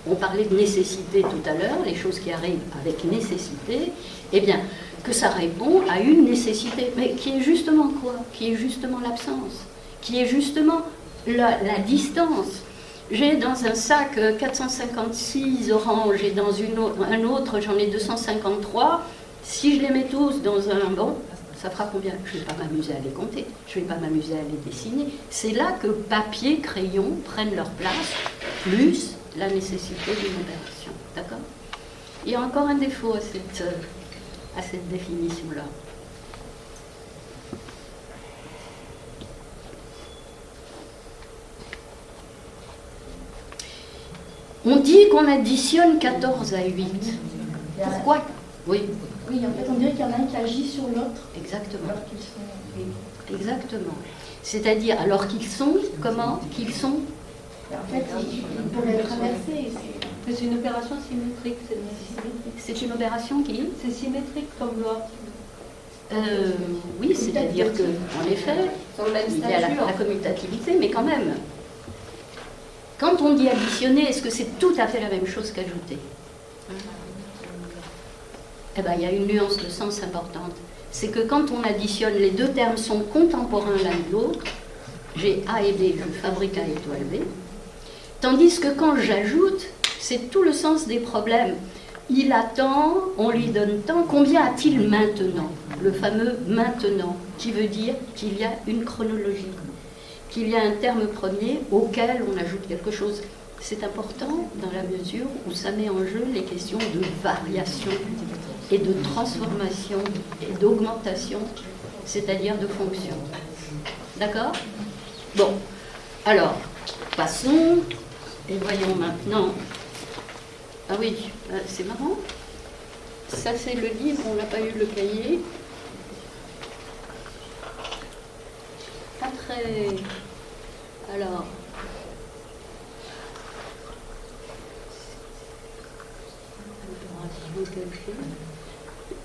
on parlait de nécessité tout à l'heure, les choses qui arrivent avec nécessité, eh bien, que ça répond à une nécessité. Mais qui est justement quoi? Qui est justement l'absence? Qui est justement la distance. J'ai dans un sac 456 oranges et dans un autre, j'en ai 253. Si je les mets tous dans un bon, ça fera combien? Je ne vais pas m'amuser à les compter, je ne vais pas m'amuser à les dessiner. C'est là que papier, crayon prennent leur place, plus la nécessité d'une opération. D'accord? Il y a encore un défaut à cette définition-là. On dit qu'on additionne 14 à 8. Pourquoi? Oui. Oui, en fait, on dirait qu'il y en a un qui agit sur l'autre. Exactement. Alors qu'ils sont... Exactement. C'est-à-dire, alors qu'ils sont, comment? Qu'ils sont? En fait, ils pourraient traverser. C'est une opération symétrique. C'est une opération qui? C'est symétrique comme loi. Oui, c'est-à-dire que, en effet, il y a la commutativité, mais quand même, quand on dit additionner, est-ce que c'est tout à fait la même chose qu'ajouter? Eh bien, il y a une nuance de sens importante. C'est que quand on additionne, les deux termes sont contemporains l'un de l'autre. J'ai A et B, je fabrique A étoile B. Tandis que quand j'ajoute, c'est tout le sens des problèmes. il attend, on lui donne tant, combien a-t-il maintenant? Le fameux maintenant, qui veut dire qu'il y a une chronologie, qu'il y a un terme premier auquel on ajoute quelque chose. C'est important dans la mesure où ça met en jeu les questions de variation et de transformation et d'augmentation, c'est-à-dire de fonction. D'accord? Bon, alors, passons et voyons maintenant. Ah oui, c'est marrant. Ça, c'est le livre, on n'a pas eu le cahier. Pas très... Alors...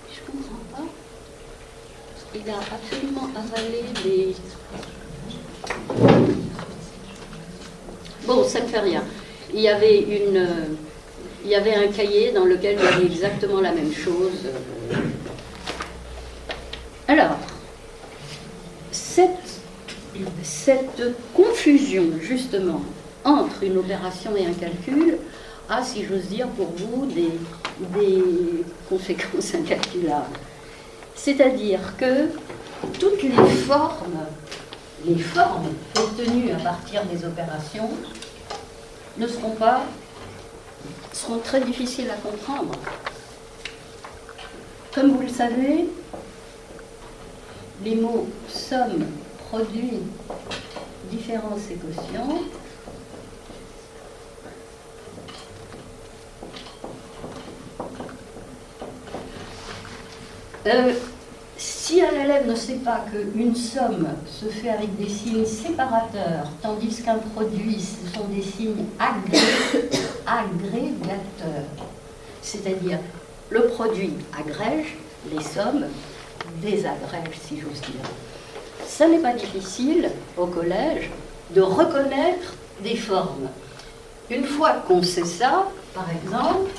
Je comprends pas. Il a absolument avalé les... Bon, ça ne fait rien. Il y avait un cahier dans lequel il y avait exactement la même chose. Alors, cette confusion, justement, entre une opération et un calcul, a, si j'ose dire, pour vous, des conséquences incalculables. C'est-à-dire que toutes les formes obtenues à partir des opérations seront très difficiles à comprendre. Comme vous le savez, les mots somme, produit, différence et quotient si un élève ne sait pas qu'une somme se fait avec des signes séparateurs, tandis qu'un produit, ce sont des signes agrégateurs, c'est-à-dire le produit agrège, les sommes désagrègent, si j'ose dire. Ça n'est pas difficile, au collège, de reconnaître des formes. Une fois qu'on sait ça, par exemple,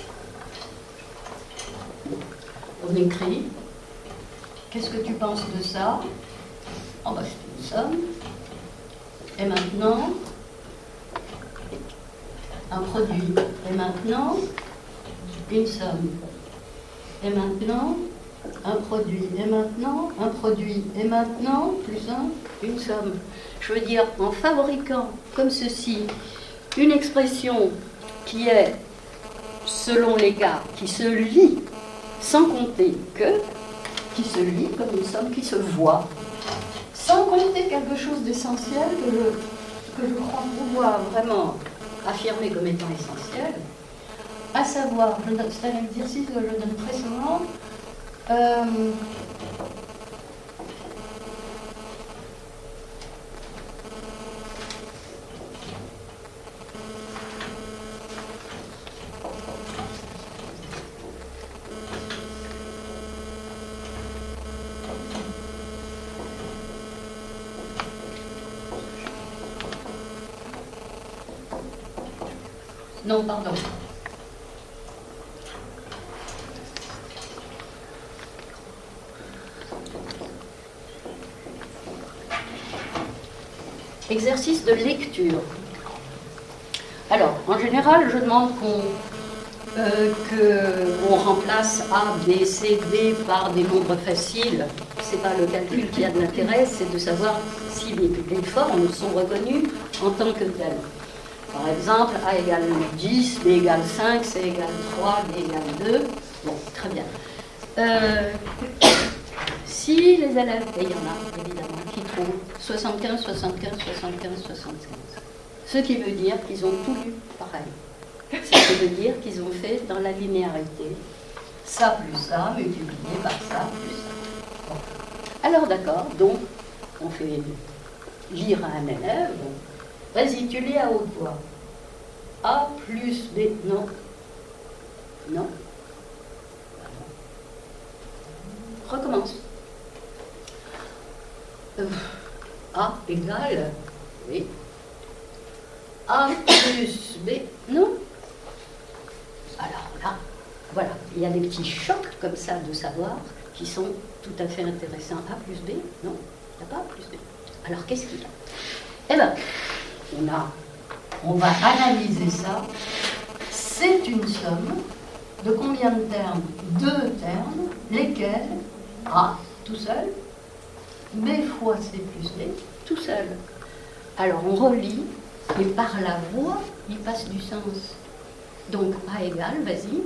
on écrit « Qu'est-ce que tu penses de ça ?» Oh ben c'est une somme. Et maintenant, un produit. Et maintenant, une somme. Et maintenant, un produit. Et maintenant, un produit. Et maintenant, plus un, une somme. Je veux dire, en fabriquant comme ceci une expression qui est, selon les cas, qui se lit sans compter que, qui se lit comme une somme qui se voit, sans compter quelque chose d'essentiel que je crois pouvoir vraiment affirmer comme étant essentiel, à savoir, c'est un exercice que je donne très souvent, non, pardon. Exercice de lecture. Alors, en général, je demande qu'on remplace A, B, C, D par des nombres faciles. Ce n'est pas le calcul qui a de l'intérêt, c'est de savoir si les formes sont reconnues en tant que telles. Par exemple, A égale 10, B égale 5, C égale 3, D égale 2. Bon, très bien. Si les élèves, et il y en a évidemment, qui trouvent 75, 75, 75, 75, ce qui veut dire qu'ils ont tout lu pareil. Ce qui veut dire qu'ils ont fait dans la linéarité ça plus ça, multiplié par ça plus ça. Bon. Alors d'accord, donc on fait lire à un élève. Vas-y, tu lis à haute voix. A plus B. Non. Non. Recommence. A égale. Oui. A plus B. Non. Alors là, voilà. Il y a des petits chocs comme ça de savoir qui sont tout à fait intéressants. A plus B. Non. Il n'y a pas A plus B. Alors qu'est-ce qu'il y a? Eh bien, on va analyser ça. C'est une somme. de combien de termes? 2 termes, lesquels A, tout seul, B fois C plus D, tout seul. Alors on relie, et par la voix, il passe du sens. Donc A égale, vas-y,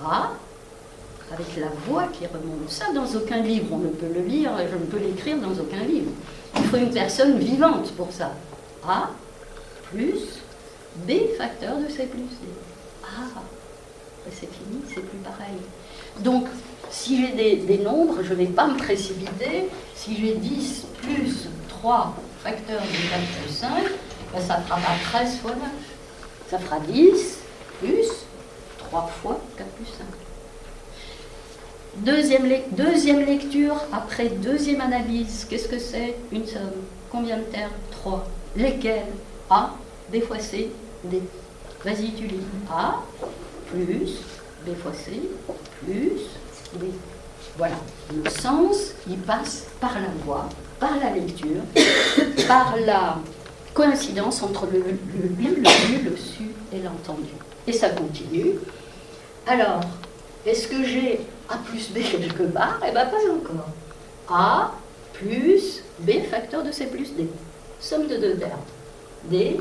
A, avec la voix qui remonte. Ça, dans aucun livre, on ne peut le lire, je ne peux l'écrire dans aucun livre. Il faut une personne vivante pour ça. A plus B facteur de C plus D. Ah, c'est fini, c'est plus pareil. Donc, si j'ai des nombres, je ne vais pas me précipiter. Si j'ai 10 plus 3 facteur de 4 plus 5, ben ça ne fera pas 13 fois 9. Ça fera 10 plus 3 fois 4 plus 5. Deuxième lecture, après deuxième analyse, qu'est-ce que c'est? Une somme. Combien de termes? 3. Lesquels? A, B fois C, D. Vas-y, tu lis. A plus B fois C plus D. Voilà. Le sens, il passe par la voix, par la lecture, par la coïncidence entre le lu, le su et l'entendu. Et ça continue. Alors, est-ce que j'ai A plus B quelque part? Eh bien, pas encore. A plus B facteur de C plus D. Somme de 2 termes. D,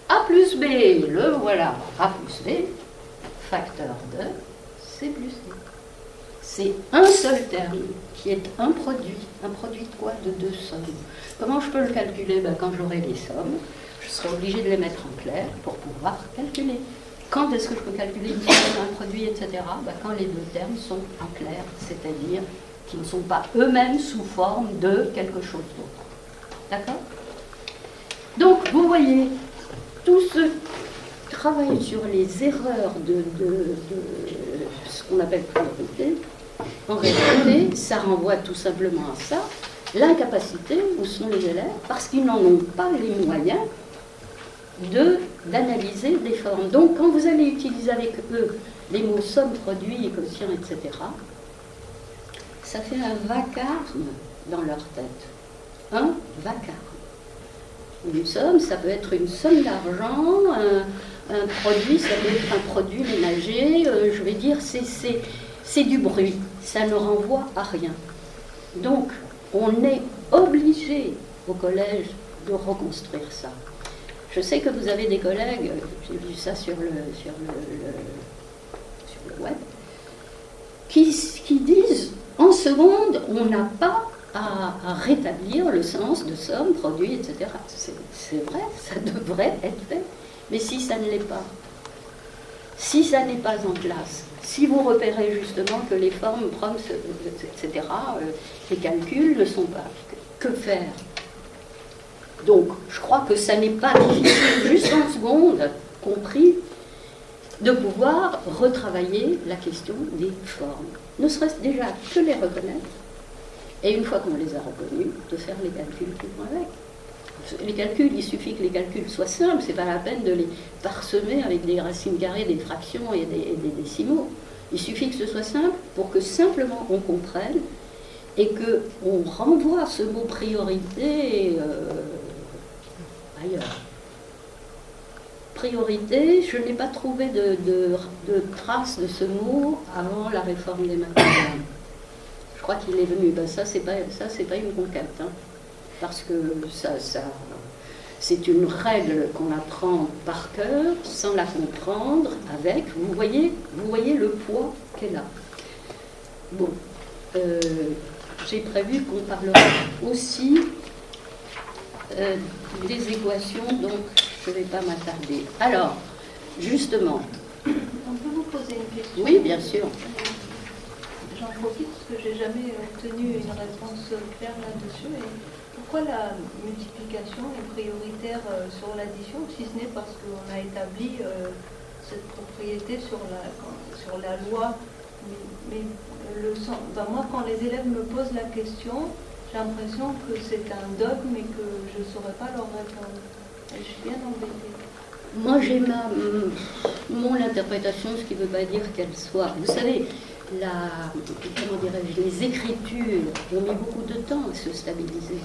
A plus B, le voilà. A plus B, facteur de C plus D. C'est un seul terme qui est un produit. Un produit de quoi? De 2 sommes. Comment je peux le calculer? Ben, quand j'aurai les sommes, je serai obligé de les mettre en clair pour pouvoir calculer. Quand est-ce que je peux calculer une somme, un produit, etc. Ben, quand les 2 termes sont en clair, c'est-à-dire qu'ils ne sont pas eux-mêmes sous forme de quelque chose d'autre. D'accord? Donc, vous voyez, tout ce travail sur les erreurs de ce qu'on appelle priorité, en réalité, ça renvoie tout simplement à ça, l'incapacité où sont les élèves, parce qu'ils n'en ont pas les moyens d'analyser des formes. Donc, quand vous allez utiliser avec eux les mots somme, produit, quotient, etc., ça fait un vacarme dans leur tête. Un vacarme. Une somme, ça peut être une somme d'argent, un produit, ça peut être un produit ménager, je vais dire, c'est du bruit, ça ne renvoie à rien. Donc, on est obligé au collège de reconstruire ça. Je sais que vous avez des collègues, j'ai vu ça sur le web, qui disent, en seconde, on n'a pas à rétablir le sens de somme, produit, etc. C'est vrai, ça devrait être fait. Mais si ça ne l'est pas, si ça n'est pas en classe, si vous repérez justement que les formes, proms, etc., les calculs ne sont pas, que faire? Donc, je crois que ça n'est pas difficile, juste en seconde, compris, de pouvoir retravailler la question des formes. Ne serait-ce déjà que les reconnaître, et une fois qu'on les a reconnus, de faire les calculs qui vont avec. Les calculs, il suffit que les calculs soient simples, c'est pas la peine de les parsemer avec des racines carrées, des fractions et des décimaux. Il suffit que ce soit simple pour que simplement on comprenne et qu'on renvoie ce mot priorité ailleurs. Priorité, je n'ai pas trouvé de trace de ce mot avant la réforme des matériels. Je crois qu'il est venu. Ben ça, c'est pas une conquête, hein, parce que c'est une règle qu'on apprend par cœur, sans la comprendre, avec. Vous voyez le poids qu'elle a. Bon, j'ai prévu qu'on parlera aussi des équations, donc je ne vais pas m'attarder. Alors, justement. On peut vous poser une question? Oui, bien sûr. J'en profite parce que je n'ai jamais obtenu une réponse claire là-dessus. Pourquoi la multiplication est prioritaire sur l'addition, si ce n'est parce qu'on a établi cette propriété sur la loi? Mais moi, quand les élèves me posent la question, j'ai l'impression que c'est un dogme et que je ne saurais pas leur répondre. Et je suis bien embêtée. Moi, j'ai mon interprétation, ce qui ne veut pas dire qu'elle soit... Vous savez, les écritures ont mis beaucoup de temps à se stabiliser.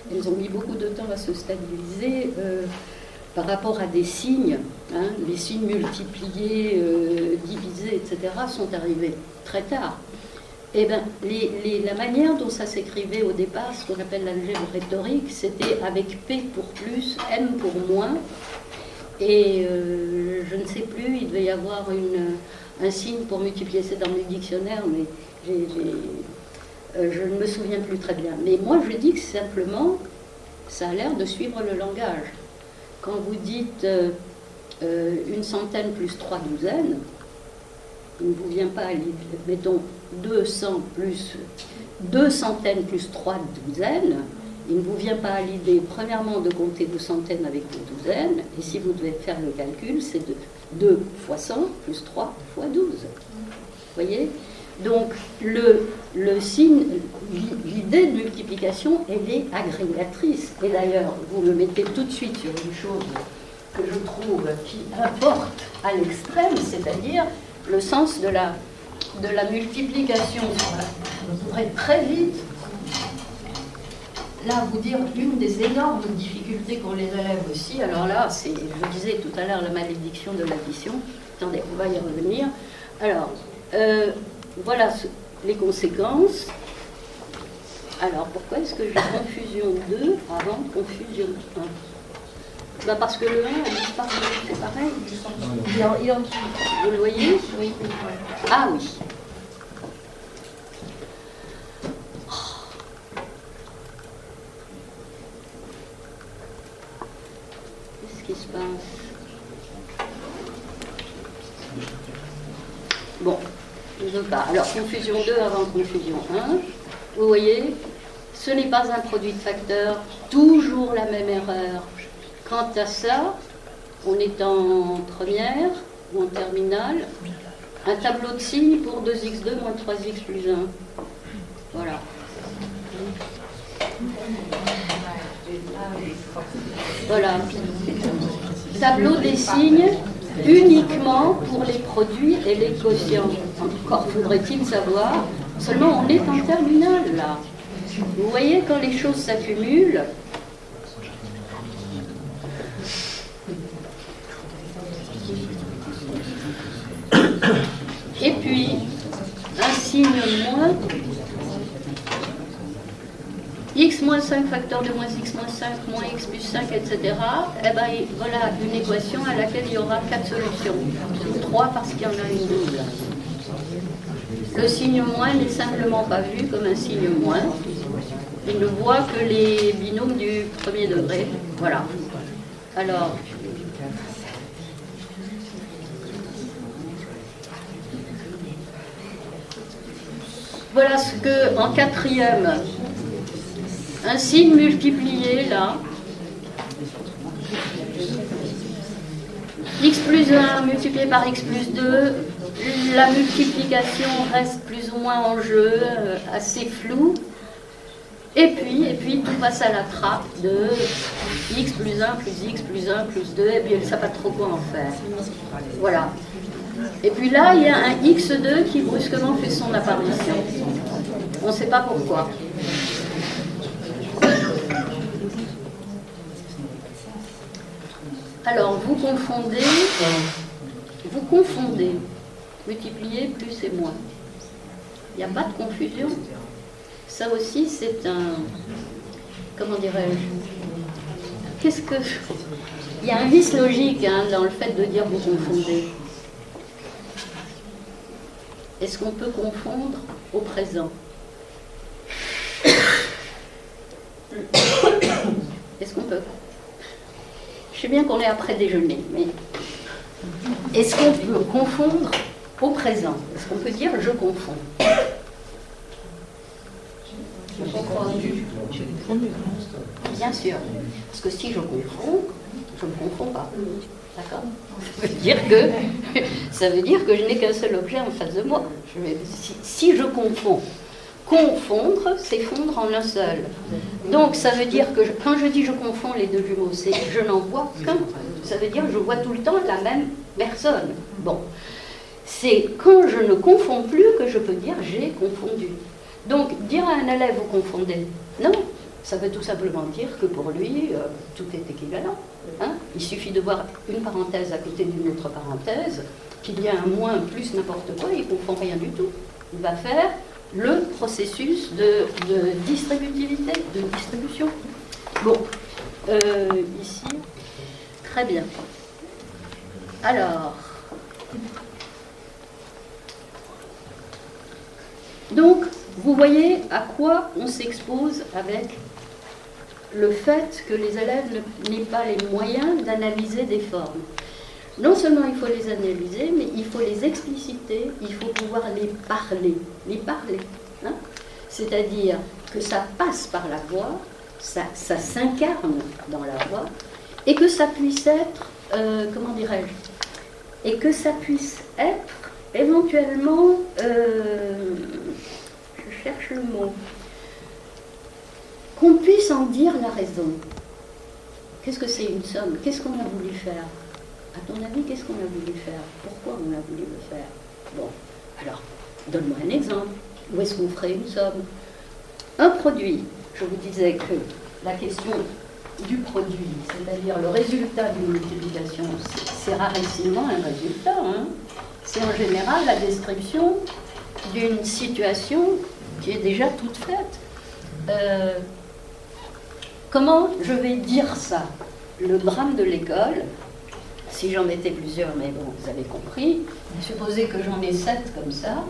Elles ont mis beaucoup de temps à se stabiliser. par rapport à des signes, hein, les signes multipliés, divisés, etc., sont arrivés très tard. Eh bien, la manière dont ça s'écrivait au départ, ce qu'on appelle l'algèbre rhétorique, c'était avec P pour plus, M pour moins, et je ne sais plus, il devait y avoir un signe pour multiplier, c'est dans le dictionnaire, mais je ne me souviens plus très bien. Mais moi, je dis que simplement, ça a l'air de suivre le langage. Quand vous dites une centaine plus 3 douzaines, il ne vous vient pas à l'idée, mettons 200 plus 2 centaines plus 3 douzaines, il ne vous vient pas à l'idée, premièrement, de compter 2 centaines avec vos douzaines, et si vous devez faire le calcul, c'est 2 fois 100 plus 3 fois 12. Vous voyez? Donc, le signe, l'idée de multiplication, elle est agrégatrice. Et d'ailleurs, vous me mettez tout de suite sur une chose que je trouve qui importe à l'extrême, c'est-à-dire le sens de la multiplication. Je pourrais très vite, là, vous dire une des énormes difficultés qu'ont les élèves aussi. Alors là, c'est, je disais tout à l'heure, la malédiction de l'addition. Attendez, on va y revenir. Alors, voilà les conséquences. Alors, pourquoi est-ce que j'ai confusion 2 avant confusion 1? Ben parce que le 1 a disparu, c'est pareil. Il est en dessous. Vous le voyez? Oui. Ah oui. Qu'est-ce qui se passe? Bon, je ne veux pas. Alors, confusion 2 avant confusion 1. Vous voyez, ce n'est pas un produit de facteurs, toujours la même erreur. Quant à ça, on est en première ou en terminale, un tableau de signes pour 2x2 moins 3x plus 1. Voilà. Voilà. Tableau des signes uniquement pour les produits et les quotients. Encore faudrait-il savoir, seulement on est en terminale là. Vous voyez, quand les choses s'accumulent, et puis un signe moins, x moins 5 facteur de moins x moins 5 moins x plus 5, etc. Eh bien, voilà une équation à laquelle il y aura 4 solutions. 3 parce qu'il y en a une double. Le signe moins n'est simplement pas vu comme un signe moins. Il ne voit que les binômes du premier degré. Voilà. Alors, voilà ce que, en quatrième, un signe multiplié, là, x plus 1 multiplié par x plus 2, la multiplication reste plus ou moins en jeu, assez floue, et puis tout passe à la trappe de x plus 1 plus x plus 1 plus 2, et puis elle ne sait pas trop quoi en faire. Voilà. Et puis là, il y a un x2 qui brusquement fait son apparition. On ne sait pas pourquoi. Alors, vous confondez multiplier plus et moins. Il n'y a pas de confusion. Ça aussi, c'est un... Comment dirais-je? Qu'est-ce que... Il y a un vice logique dans le fait de dire vous confondez. Est-ce qu'on peut confondre au présent? Est-ce qu'on peut? Je sais bien qu'on est après déjeuner, mais est-ce qu'on peut confondre au présent? Est-ce qu'on peut dire je confonds? Je confonds. Bien sûr. Parce que si je confonds, je ne confonds pas. D'accord? Ça veut dire que je n'ai qu'un seul objet en face de moi. Si je confonds, confondre, c'est fondre en un seul. Donc ça veut dire que quand je dis je confonds les deux jumeaux, c'est je n'en vois qu'un. Ça veut dire que je vois tout le temps la même personne. Bon. C'est quand je ne confonds plus que je peux dire j'ai confondu. Donc dire à un élève vous confondez, non, Ça veut tout simplement dire que pour lui, tout est équivalent. Hein. Il suffit de voir une parenthèse à côté d'une autre parenthèse, qu'il y a un moins, un plus, n'importe quoi, il ne confond rien du tout. Il va faire le processus de distributivité, de distribution. Bon, ici, très bien. Alors, donc, vous voyez à quoi on s'expose avec le fait que les élèves n'aient pas les moyens d'analyser des formes. Non seulement il faut les analyser, mais il faut les expliciter, il faut pouvoir les parler. Hein. C'est-à-dire que ça passe par la voix, ça s'incarne dans la voix, et que ça puisse être, comment dirais-je, et que ça puisse être éventuellement, je cherche le mot, qu'on puisse en dire la raison. Qu'est-ce que c'est une somme? Qu'est-ce qu'on a voulu faire? À ton avis, qu'est-ce qu'on a voulu faire? Pourquoi on a voulu le faire? Bon, alors, donne-moi un exemple. Où est-ce qu'on ferait une somme? Un produit, je vous disais que la question du produit, c'est-à-dire le résultat d'une multiplication, c'est rarissimement un résultat. Hein. C'est en général la description d'une situation qui est déjà toute faite. Comment je vais dire ça? Le drame de l'école, si j'en étais plusieurs, mais bon, vous avez compris, supposez que j'en ai 7 comme ça,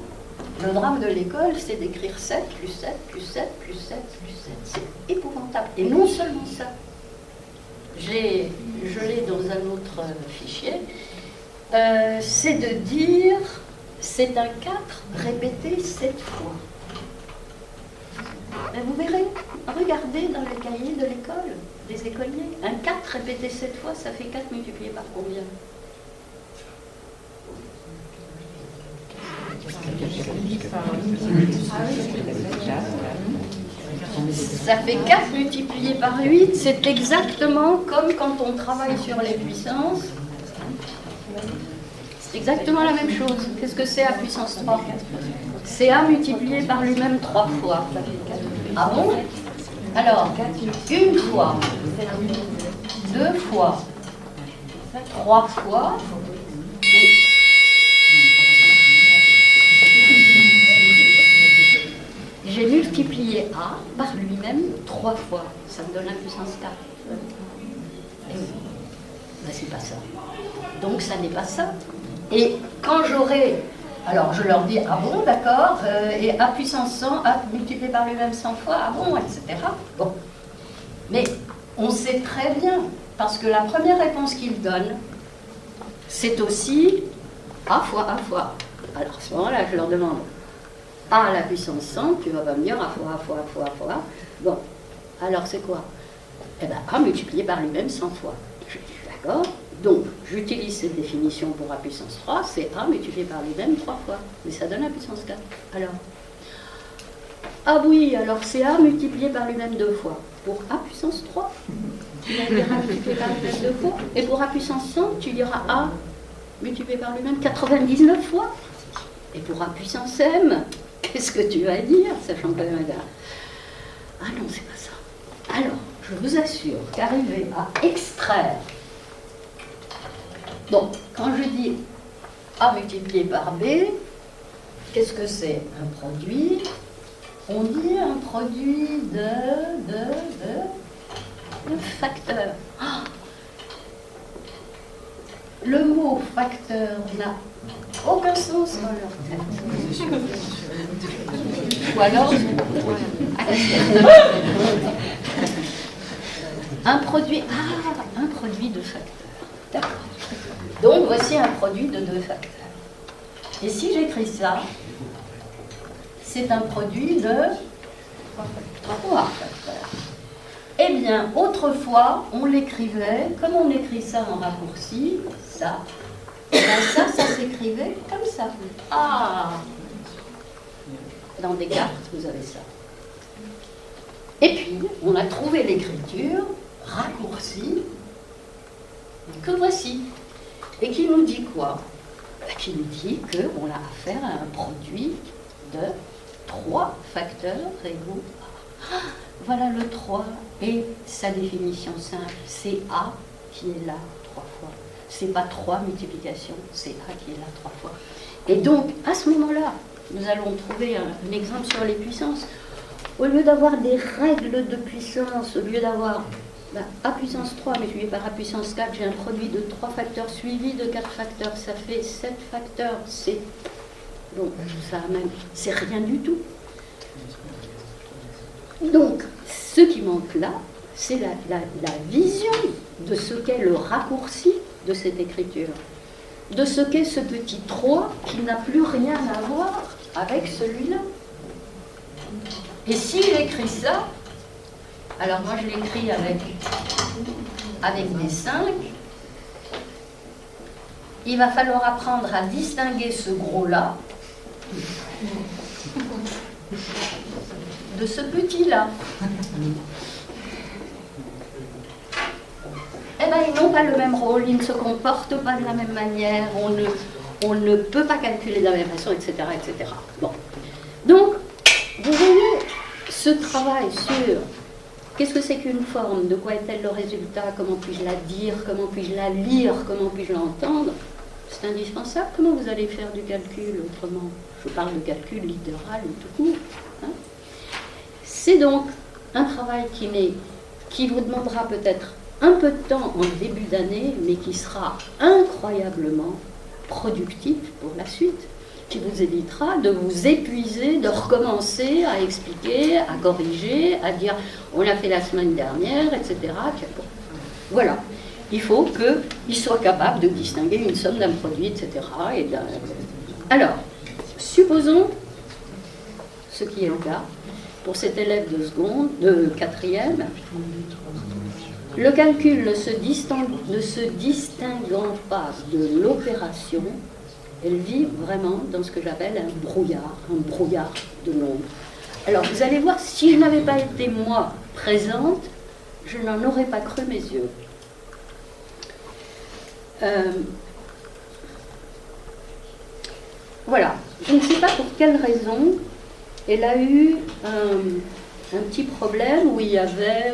le drame de l'école, c'est d'écrire 7 plus 7 plus 7 plus 7 plus 7. C'est épouvantable. Et non seulement ça, je l'ai dans un autre fichier, c'est de dire, c'est un 4 répété 7 fois. Ben vous verrez, regardez dans le cahier de l'école, des écoliers, un 4 répété 7 fois, ça fait 4 multiplié par combien? Ça fait 4 multiplié par 8, c'est exactement comme quand on travaille sur les puissances. C'est exactement la même chose. Qu'est-ce que c'est A puissance 3? C'est A multiplié par lui-même 3 fois. Ah bon? Alors, une fois, 2 fois, 3 fois, j'ai multiplié A par lui-même 3 fois. Ça me donne la puissance 4. Et oui. Ben, c'est pas ça. Donc ça n'est pas ça. Et quand j'aurai... Alors je leur dis, ah bon, d'accord, et A puissance 100, A multiplié par lui-même 100 fois, ah bon, etc. Bon. Mais on sait très bien, parce que la première réponse qu'ils donnent, c'est aussi A fois A fois. Alors à ce moment-là, je leur demande, A à la puissance 100, tu vas pas me dire A fois A fois A fois A fois. Bon, alors c'est quoi? Eh bien, A multiplié par lui-même 100 fois. Je dis, d'accord. Donc, j'utilise cette définition pour A puissance 3, c'est A multiplié par lui-même 3 fois. Mais ça donne A puissance 4. Alors, ah oui, alors c'est A multiplié par lui-même 2 fois. Pour A puissance 3, tu vas dire A multiplié par lui-même 2 fois. Et pour A puissance 100, tu diras A multiplié par lui-même 99 fois. Et pour A puissance M, qu'est-ce que tu vas dire, sachant que ah non, c'est pas ça. Alors, je vous assure qu'arriver à extraire... Donc, quand je dis A multiplié par B, qu'est-ce que c'est? Un produit. On dit un produit de facteurs. Ah, le mot facteur n'a aucun sens dans leur tête. Ou alors, un produit de facteurs. D'accord. Donc, voici un produit de 2 facteurs. Et si j'écris ça, c'est un produit de 3 facteurs. Eh bien, autrefois, on l'écrivait, comme on écrit ça en raccourci, ça, et bien ça s'écrivait comme ça. Ah! Dans Descartes, vous avez ça. Et puis, on a trouvé l'écriture raccourcie que voici. Et qui nous dit quoi? Qui nous dit qu'on a affaire à un produit de 3 facteurs égaux à... voilà le 3 et sa définition simple. C'est A qui est là 3 fois. C'est pas 3 multiplications, c'est A qui est là 3 fois. Et donc, à ce moment-là, nous allons trouver un exemple sur les puissances. Au lieu d'avoir des règles de puissance, au lieu d'avoir A puissance 3 multiplié par A puissance 4, j'ai un produit de 3 facteurs suivi de 4 facteurs, ça fait 7 facteurs, c'est... Donc, ça même, c'est rien du tout. Donc, ce qui manque là, c'est la vision de ce qu'est le raccourci de cette écriture, de ce qu'est ce petit 3 qui n'a plus rien à voir avec celui-là. Et s'il écrit ça, alors moi je l'écris avec des 5, il va falloir apprendre à distinguer ce gros-là de ce petit-là. Eh bien, ils n'ont pas le même rôle, ils ne se comportent pas de la même manière, on ne peut pas calculer de la même façon, etc. etc. Bon. Donc, vous voyez ce travail sur qu'est-ce que c'est qu'une forme, de quoi est-elle le résultat, comment puis-je la dire, comment puis-je la lire, comment puis-je l'entendre, c'est indispensable. Comment vous allez faire du calcul autrement? Je parle de calcul littéral ou tout court. Hein? C'est donc un travail qui vous demandera peut-être un peu de temps en début d'année, mais qui sera incroyablement productif pour la suite, qui vous évitera de vous épuiser, de recommencer à expliquer, à corriger, à dire on l'a fait la semaine dernière, etc. Voilà. Il faut qu'il soit capable de distinguer une somme d'un produit, etc. Alors, supposons, ce qui est le cas, pour cet élève de quatrième, le calcul ne se distinguant pas de l'opération, elle vit vraiment dans ce que j'appelle un brouillard de nombres. Alors vous allez voir, si je n'avais pas été moi présente, je n'en aurais pas cru mes yeux. Voilà, je ne sais pas pour quelle raison, elle a eu un petit problème où il y avait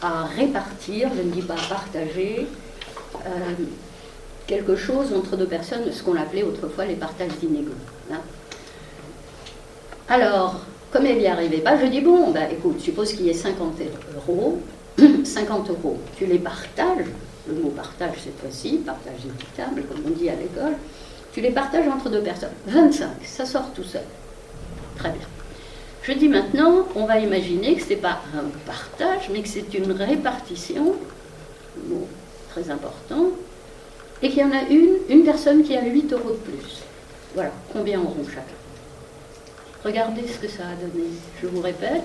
à répartir, je ne dis pas à partager, quelque chose entre deux personnes, ce qu'on appelait autrefois les partages inégaux. Hein. Alors, comme elle n'y arrivait pas, je dis, bon, ben, écoute, suppose qu'il y ait 50 euros, 50 euros, tu les partages, le mot partage cette fois-ci, partage équitable, comme on dit à l'école, tu les partages entre deux personnes. 25, ça sort tout seul. Très bien. Je dis maintenant, on va imaginer que ce n'est pas un partage, mais que c'est une répartition, mot très important, et qu'il y en a une personne qui a 8 euros de plus. Voilà, combien auront chacun? Regardez ce que ça a donné. Je vous répète.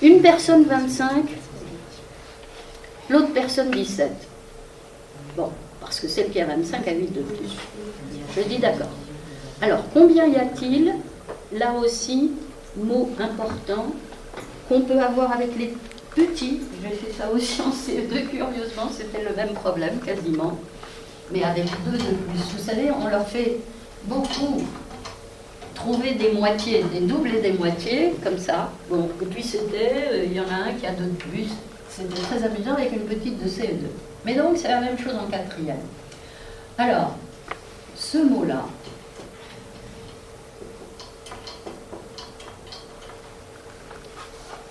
Une personne 25, l'autre personne 17. Bon, parce que celle qui a 25 a 8 de plus. Je dis d'accord. Alors, combien y a-t-il, là aussi, mot important, qu'on peut avoir avec les petits? J'ai fait ça aussi en CE2, curieusement, c'était le même problème, quasiment, mais avec 2 de plus. Vous savez, on leur fait beaucoup trouver des moitiés, des doubles et des moitiés, comme ça. Bon, et puis c'était, il y en a un qui a 2 de plus. C'était très amusant avec une petite de CE2. Mais donc, c'est la même chose en quatrième. Alors, ce mot-là,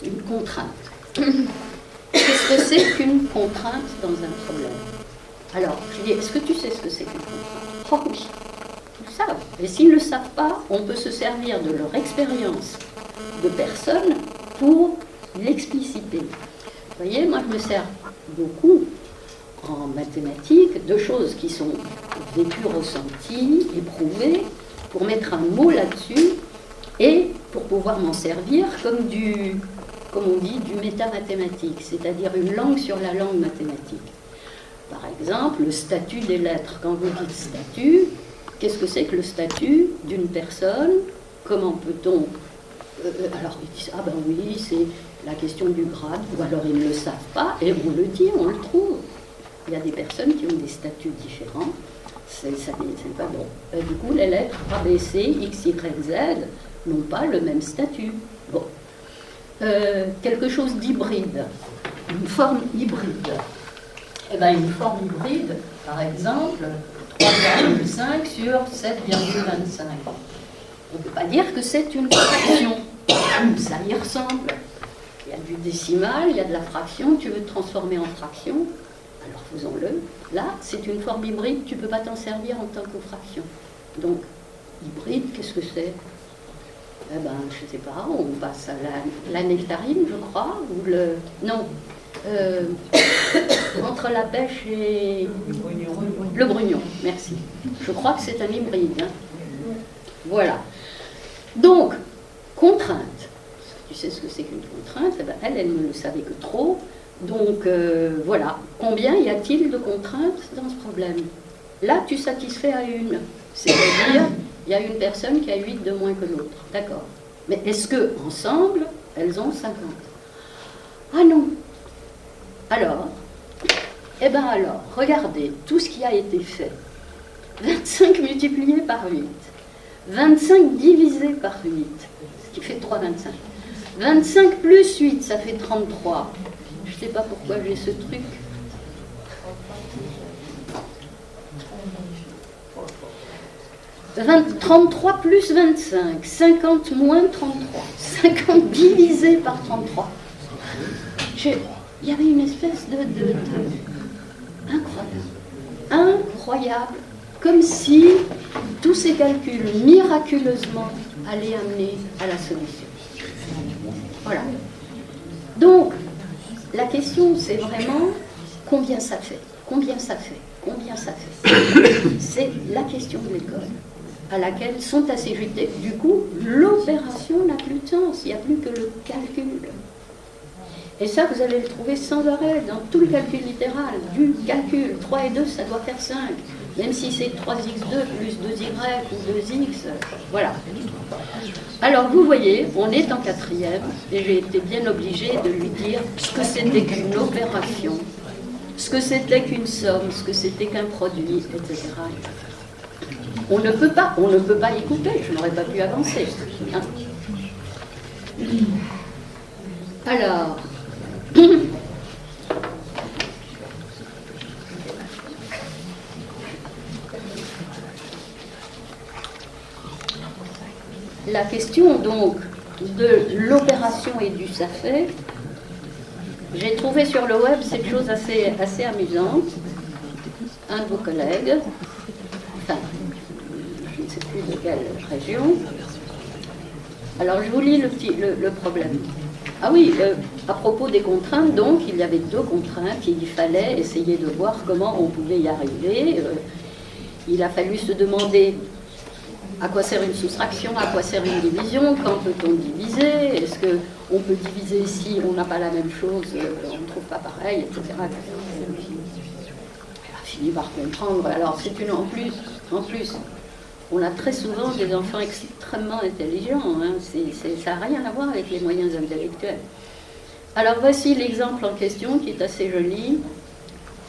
une contrainte. Qu'est-ce que c'est qu'une contrainte dans un problème? Alors, je dis, est-ce que tu sais ce que c'est qu'une contrainte? Oh oui, ils le savent. Et s'ils ne le savent pas, on peut se servir de leur expérience de personnes pour l'expliciter. Vous voyez, moi je me sers beaucoup en mathématiques de choses qui sont vécues, ressenties, éprouvées, pour mettre un mot là-dessus et pour pouvoir m'en servir comme on dit, du métamathématique, c'est-à-dire une langue sur la langue mathématique. Par exemple, le statut des lettres. Quand vous dites statut, qu'est-ce que c'est que le statut d'une personne? Comment peut-on... alors ils disent, ah ben oui, c'est la question du grade, ou alors ils ne le savent pas, et on le dit, on le trouve. Il y a des personnes qui ont des statuts différents, c'est pas bon. Et du coup, les lettres A, B, C, X, Y, Z n'ont pas le même statut. Bon. quelque chose d'hybride, une forme hybride. Eh bien, une forme hybride, par exemple, 3,5 sur 7,25. On ne peut pas dire que c'est une fraction. Ça y ressemble. Il y a du décimal, il y a de la fraction, tu veux te transformer en fraction, alors faisons-le. Là, c'est une forme hybride, tu ne peux pas t'en servir en tant que fraction. Donc, hybride, qu'est-ce que c'est? Eh ben, je ne sais pas, on passe à la nectarine, je crois, ou le... Non. Entre la pêche et le brugnon, merci. Je crois que c'est un hybride. Hein. Voilà. Donc, contrainte. Tu sais ce que c'est qu'une contrainte? Eh ben, elle ne le savait que trop. Donc, voilà. Combien y a-t-il de contraintes dans ce problème? Là, tu satisfais à une. C'est-à-dire, il y a une personne qui a 8 de moins que l'autre. D'accord. Mais est-ce que ensemble, elles ont 50? Ah non. Alors, eh bien alors, regardez tout ce qui a été fait. 25 multiplié par 8. 25 divisé par 8, ce qui fait 3,25. 25 plus 8, ça fait 33. Je ne sais pas pourquoi j'ai ce truc. 33 plus 25, 50 moins 33, 50 divisé par 33. Il y avait une espèce de incroyable, comme si tous ces calculs miraculeusement allaient amener à la solution. Voilà. Donc, la question, c'est vraiment combien ça fait, combien ça fait, combien ça fait. C'est la question de l'école, à laquelle sont assujettés. Du coup, l'opération n'a plus de sens, il n'y a plus que le calcul. Et ça, vous allez le trouver sans arrêt dans tout le calcul littéral, du calcul. 3 et 2, ça doit faire 5. Même si c'est 3x2 plus 2y ou 2x, voilà. Alors, vous voyez, on est en 4e, et j'ai été bien obligée de lui dire ce que c'était qu'une opération, ce que c'était qu'une somme, ce que c'était qu'un produit, etc. On ne peut pas y couper, je n'aurais pas pu avancer. Hein. Alors... La question donc de l'opération et du ça fait, j'ai trouvé sur le web cette chose assez amusante. Un de vos collègues, enfin, je ne sais plus de quelle région. Alors je vous lis le problème. Ah oui, à propos des contraintes, donc, il y avait 2 contraintes, il fallait essayer de voir comment on pouvait y arriver. Il a fallu se demander à quoi sert une soustraction, à quoi sert une division, quand peut-on diviser, est-ce qu'on peut diviser si on n'a pas la même chose, on ne trouve pas pareil, etc. On a fini par comprendre. Alors, c'est une en plus. On a très souvent des enfants extrêmement intelligents, hein. Ça n'a rien à voir avec les moyens intellectuels. Alors voici l'exemple en question qui est assez joli.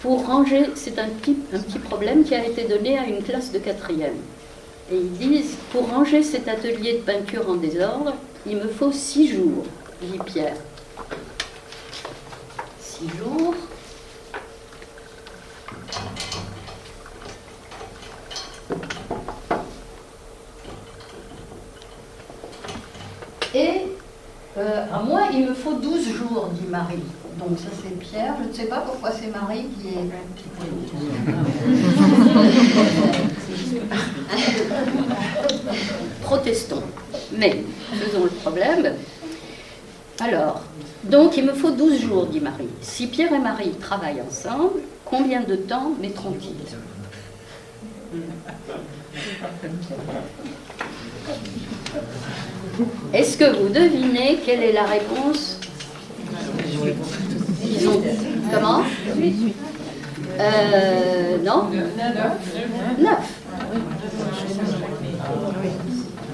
Pour ranger, c'est un petit problème qui a été donné à une classe de 4e. Et ils disent, pour ranger cet atelier de peinture en désordre, il me faut 6 jours, dit Pierre. 6 jours. Et à moi, il me faut 12 jours, dit Marie. Donc ça c'est Pierre, je ne sais pas pourquoi c'est Marie qui est... Protestons. Mais, faisons le problème. Alors, donc il me faut 12 jours, dit Marie. Si Pierre et Marie travaillent ensemble, combien de temps mettront-ils? Est-ce que vous devinez quelle est la réponse? Ils ont... Comment? Non? 9.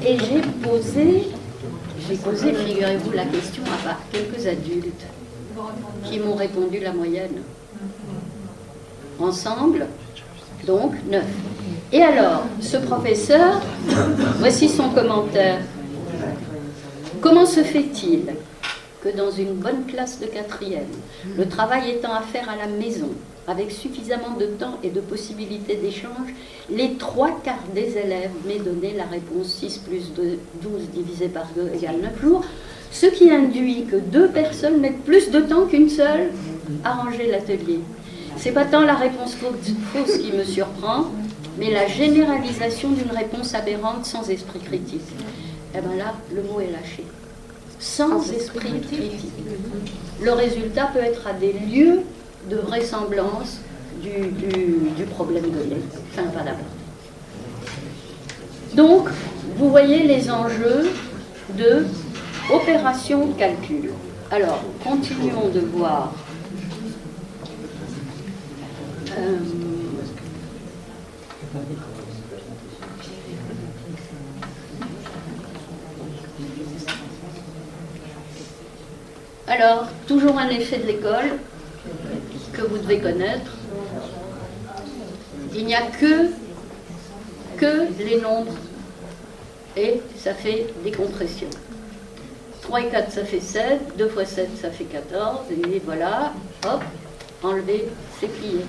Et j'ai posé, figurez-vous, la question à quelques adultes qui m'ont répondu la moyenne. Ensemble, donc 9. Et alors, ce professeur, voici son commentaire. Comment se fait-il que que dans une bonne classe de 4e, le travail étant à faire à la maison, avec suffisamment de temps et de possibilités d'échange, les 3/4 des élèves m'aient donné la réponse 6 plus 12 divisé par 2 égale 9 jours, ce qui induit que 2 personnes mettent plus de temps qu'une seule à ranger l'atelier. C'est pas tant la réponse fausse qui me surprend, mais la généralisation d'une réponse aberrante sans esprit critique. Et bien là, le mot est lâché. Sans esprit critique. Le résultat peut être à des lieux de vraisemblance du problème donné. Fin valable. Donc, vous voyez les enjeux de opération calcul. Alors, continuons de voir. Alors, toujours un effet de l'école que vous devez connaître. Il n'y a que les nombres et ça fait des compressions. 3 et 4, ça fait 7, 2 fois 7, ça fait 14, et voilà, hop, enlevé, c'est plié.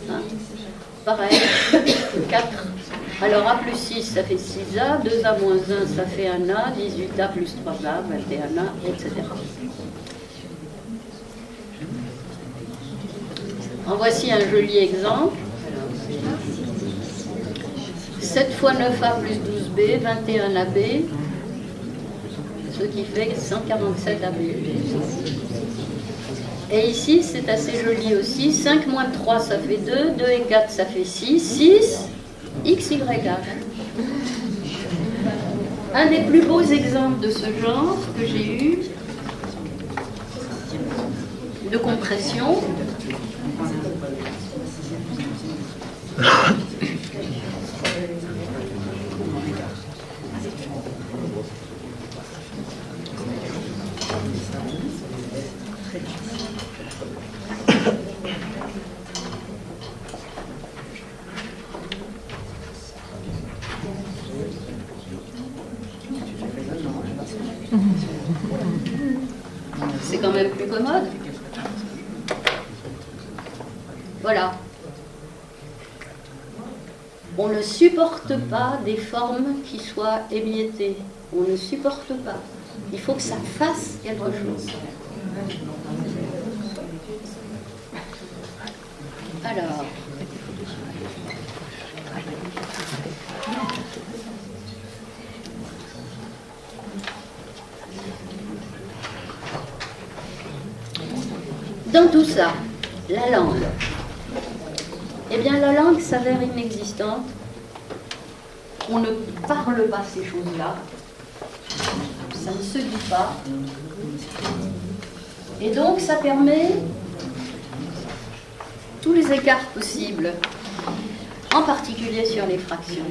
Hein. Pareil, 4. Alors A plus 6, ça fait 6A, 2A moins 1, ça fait 1A, 18A plus 3A, 21A, etc. En voici un joli exemple. 7 fois 9A plus 12B, 21AB, ce qui fait 147 AB. Et ici, c'est assez joli aussi. 5 moins 3, ça fait 2. 2 et 4, ça fait 6. 6, XYH. Un des plus beaux exemples de ce genre que j'ai eu, de compression. C'est quand même plus commode. Voilà. On ne supporte pas des formes qui soient émiettées. On ne supporte pas. Il faut que ça fasse quelque chose. Alors. Dans tout ça, la langue. Eh bien, la langue s'avère inexistante. On ne parle pas ces choses-là. Ça ne se dit pas. Et donc, ça permet tous les écarts possibles, en particulier sur les fractions.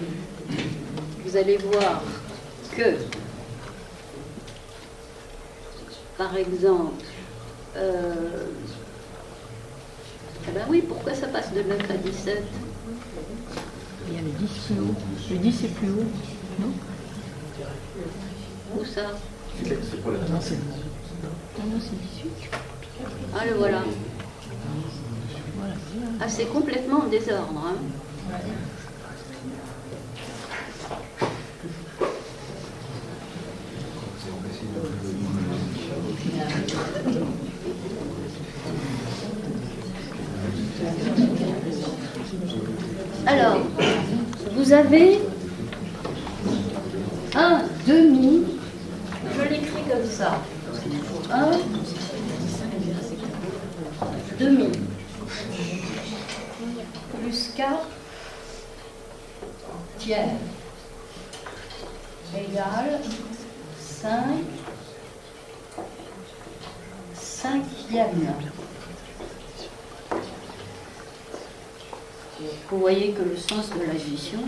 Vous allez voir que, par exemple, eh ben oui, pourquoi ça passe de 9 à 17? Il y a le 10 plus haut. Le 10 est plus haut, non? Où ça? Non, c'est 18. Ah, le voilà. Ah, c'est complètement en désordre. Hein. Alors, vous avez un demi, je l'écris comme ça, un demi, plus 4 tiers, égale 5 cinquièmes. Vous voyez que le sens de l'addition,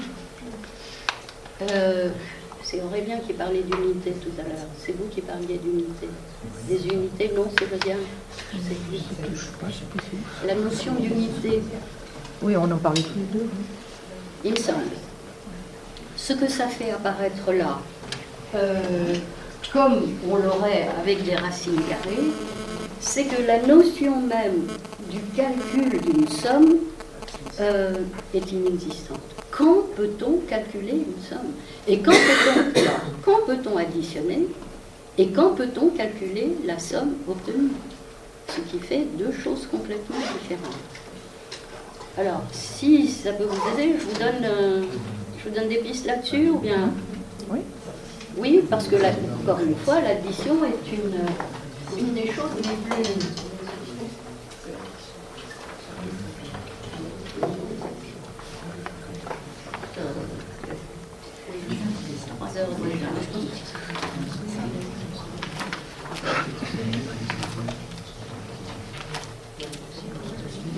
c'est Aurélien qui parlait d'unité tout à l'heure. C'est vous qui parliez d'unité. Des unités, non, c'est Aurélien. La notion d'unité. Oui, on en parlait tous les deux. Il me semble. Ce que ça fait apparaître là, comme on l'aurait avec des racines carrées, c'est que la notion même du calcul d'une somme est inexistante. Quand peut-on calculer une somme? Et quand peut-on additionner? Et quand peut-on calculer la somme obtenue? Ce qui fait deux choses complètement différentes. Alors, si ça peut vous aider, je vous donne des pistes là-dessus, ou bien... Oui. Oui, parce que, encore une fois, l'addition est une des choses les plus...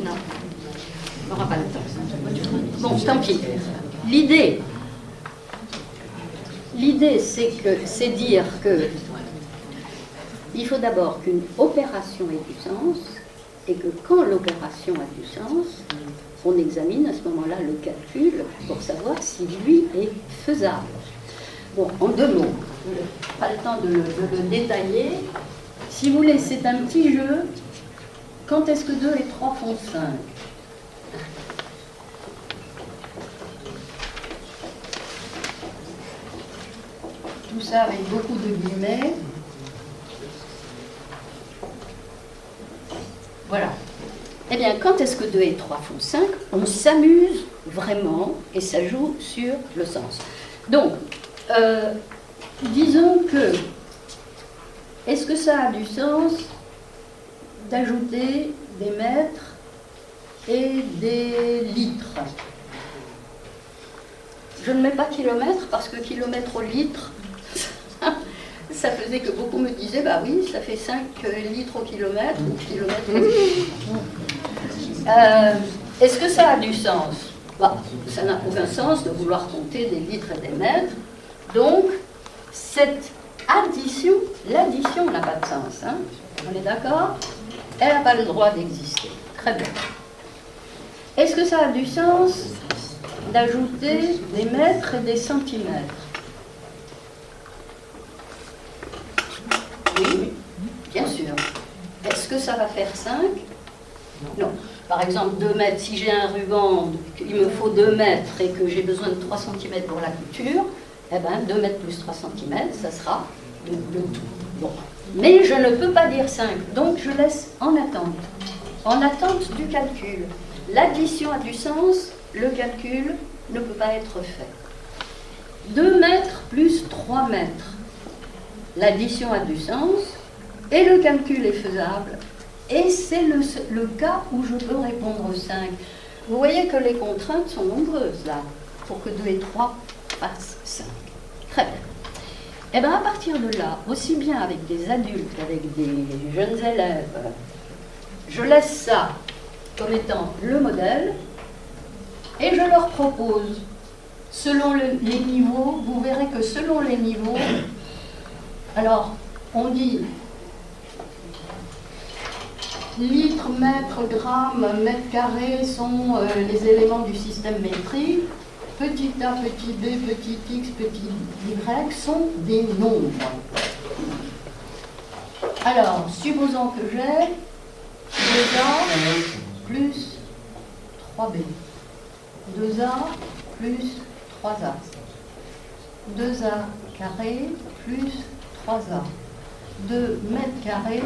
Non, on n'aura pas le temps. Bon, tant pis. L'idée, c'est dire que il faut d'abord qu'une opération ait du sens, et que quand l'opération a du sens, on examine à ce moment-là le calcul pour savoir si lui est faisable. Bon, en deux mots, pas le temps de le détailler. Si vous voulez, c'est un petit jeu. Quand est-ce que 2 et 3 font 5? Tout ça avec beaucoup de guillemets. Voilà. Eh bien, quand est-ce que 2 et 3 font 5? On s'amuse vraiment et ça joue sur le sens. Donc, disons que, est-ce que ça a du sens d'ajouter des mètres et des litres? Je ne mets pas kilomètres parce que kilomètre au litre, ça faisait que beaucoup me disaient, bah oui, ça fait 5 litres au kilomètre ou kilomètre au litre. Est-ce que ça a du sens? Bah, ça n'a aucun sens de vouloir compter des litres et des mètres. Donc, cette addition, l'addition n'a pas de sens. Hein? On est d'accord? Elle n'a pas le droit d'exister. Très bien. Est-ce que ça a du sens d'ajouter des mètres et des centimètres? Oui, bien sûr. Est-ce que ça va faire 5? Non. Par exemple, 2 mètres, si j'ai un ruban, il me faut 2 mètres et que j'ai besoin de 3 cm pour la couture, eh bien 2 mètres plus 3 cm, ça sera le tout. Bon. Mais je ne peux pas dire 5, donc je laisse en attente du calcul. L'addition a du sens, le calcul ne peut pas être fait. 2 mètres plus 3 mètres, l'addition a du sens et le calcul est faisable. Et c'est le cas où je peux répondre 5. Vous voyez que les contraintes sont nombreuses là, pour que 2 et 3 fassent 5. Très bien. Et bien à partir de là, aussi bien avec des adultes qu'avec des jeunes élèves, je laisse ça comme étant le modèle et je leur propose, selon les niveaux, vous verrez que selon les niveaux, alors on dit litres, mètres, grammes, mètres carrés sont les éléments du système métrique. Petit a, petit b, petit x, petit y sont des nombres. Alors, supposons que j'ai 2a plus 3b. 2a plus 3a. 2a carré plus 3a. 2 mètres carrés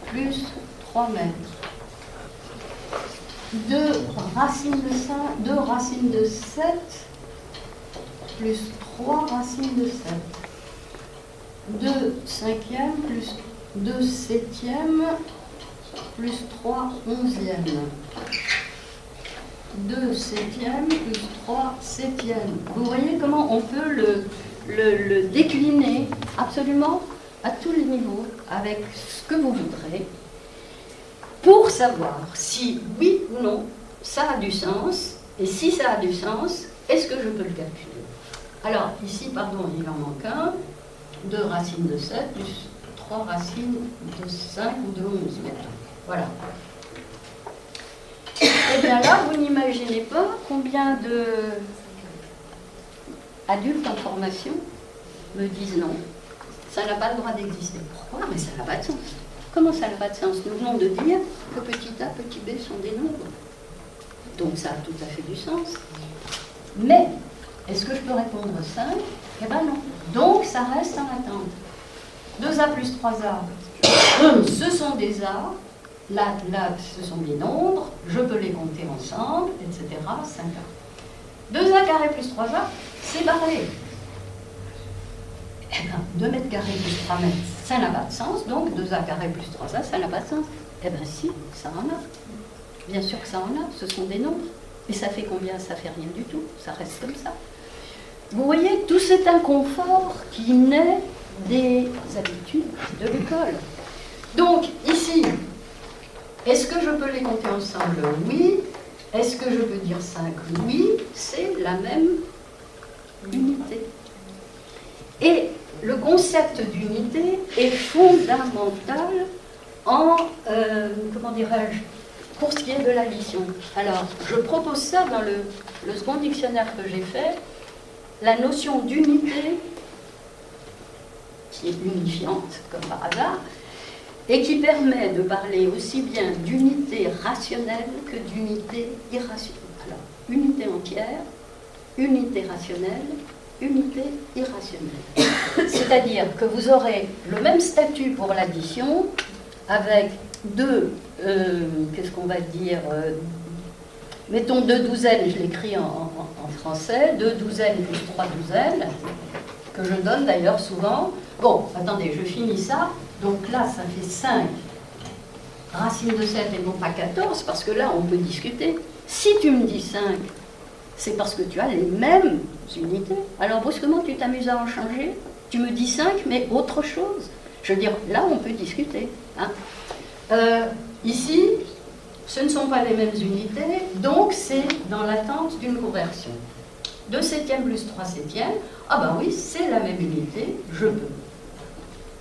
plus 3 mètres. 2 racines de 5, 2 racines de 7 plus 3 racines de 7. 2 cinquièmes plus 2 septièmes plus 3 onzièmes. 2 septièmes plus 3 septièmes. Vous voyez comment on peut le décliner absolument à tous les niveaux avec ce que vous voudrez pour savoir si oui ou non ça a du sens, et si ça a du sens, est-ce que je peux le calculer? Alors ici, pardon, il en manque un, 2 racines de 7 plus 3 racines de 5 ou de 11, mettons. Voilà. Et bien là, vous n'imaginez pas combien d'adultes en formation me disent non. ça n'a pas le droit d'exister. Pourquoi? Mais ça n'a pas de sens. Comment ça n'a pas de sens? Nous venons de dire que petit a, petit b sont des nombres. Donc ça a tout à fait du sens. Mais, est-ce que je peux répondre 5? Eh bien non. Donc ça reste en attente. 2A plus 3A, ce sont des A. Là, ce sont des nombres. Je peux les compter ensemble, etc. 5A. 2A carré plus 3A, c'est barré. Eh bien, 2 mètres carrés plus 3 mètres, ça n'a pas de sens. Donc 2A carré plus 3A, ça n'a pas de sens. Eh bien si, ça en a. Bien sûr que ça en a, ce sont des nombres. Et ça fait combien? Ça fait rien du tout, ça reste comme ça. Vous voyez, tout cet inconfort qui naît des habitudes de l'école. Donc, ici, est-ce que je peux les compter ensemble? Oui. Est-ce que je peux dire 5? Oui. C'est la même unité. Et le concept d'unité est fondamental en, comment dirais-je, pour ce qui est de l'addition. Alors, je propose ça dans le second dictionnaire que j'ai fait, la notion d'unité, qui est unifiante, comme par hasard, et qui permet de parler aussi bien d'unité rationnelle que d'unité irrationnelle. Alors, unité entière, unité rationnelle, unité irrationnelle. C'est-à-dire que vous aurez le même statut pour l'addition avec deux, qu'est-ce qu'on va dire, mettons 2 douzaines, je l'écris en français, 2 douzaines plus 3 douzaines, que je donne d'ailleurs souvent. Bon, attendez, je finis ça. Donc là, ça fait 5 racine de 7 et non pas 14, parce que là, on peut discuter. Si tu me dis 5, c'est parce que tu as les mêmes unités. Alors brusquement, tu t'amuses à en changer. Tu me dis 5, mais autre chose. Je veux dire, là, on peut discuter. Hein. Ici, ce ne sont pas les mêmes unités, donc c'est dans l'attente d'une conversion. 2 septièmes plus 3 septièmes, ah ben oui, c'est la même unité, je peux.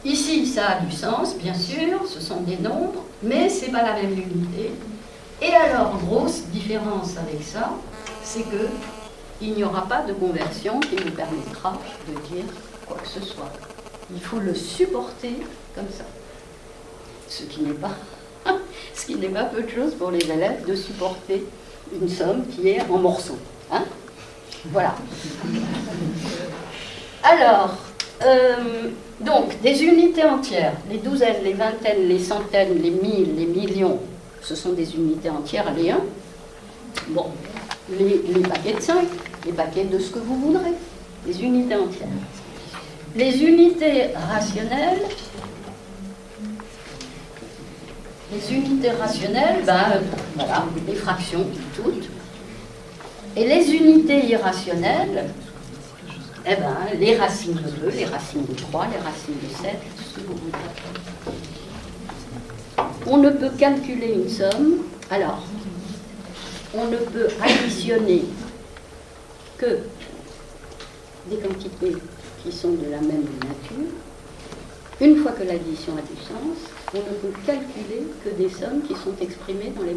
Ici, ça a du sens, bien sûr, ce sont des nombres, mais ce n'est pas la même unité. Et alors, grosse différence avec ça, c'est qu'il n'y aura pas de conversion qui nous permettra de dire quoi que ce soit. Il faut le supporter comme ça. Ce qui n'est pas peu de chose pour les élèves de supporter une somme qui est en morceaux. Hein? Voilà. Alors, donc, des unités entières, les douzaines, les vingtaines, les centaines, les milles, les millions, ce sont des unités entières, les 1. Bon, les paquets de 5, les paquets de ce que vous voudrez, les unités entières. Les unités rationnelles, ben, voilà, les fractions toutes. Et les unités irrationnelles, eh ben, les racines de 2, les racines de 3, les racines de 7, tout ce que vous voulez. On ne peut calculer une somme, alors, on ne peut additionner que des quantités qui sont de la même nature. Une fois que l'addition a du sens, on ne peut calculer que des sommes qui sont exprimées dans les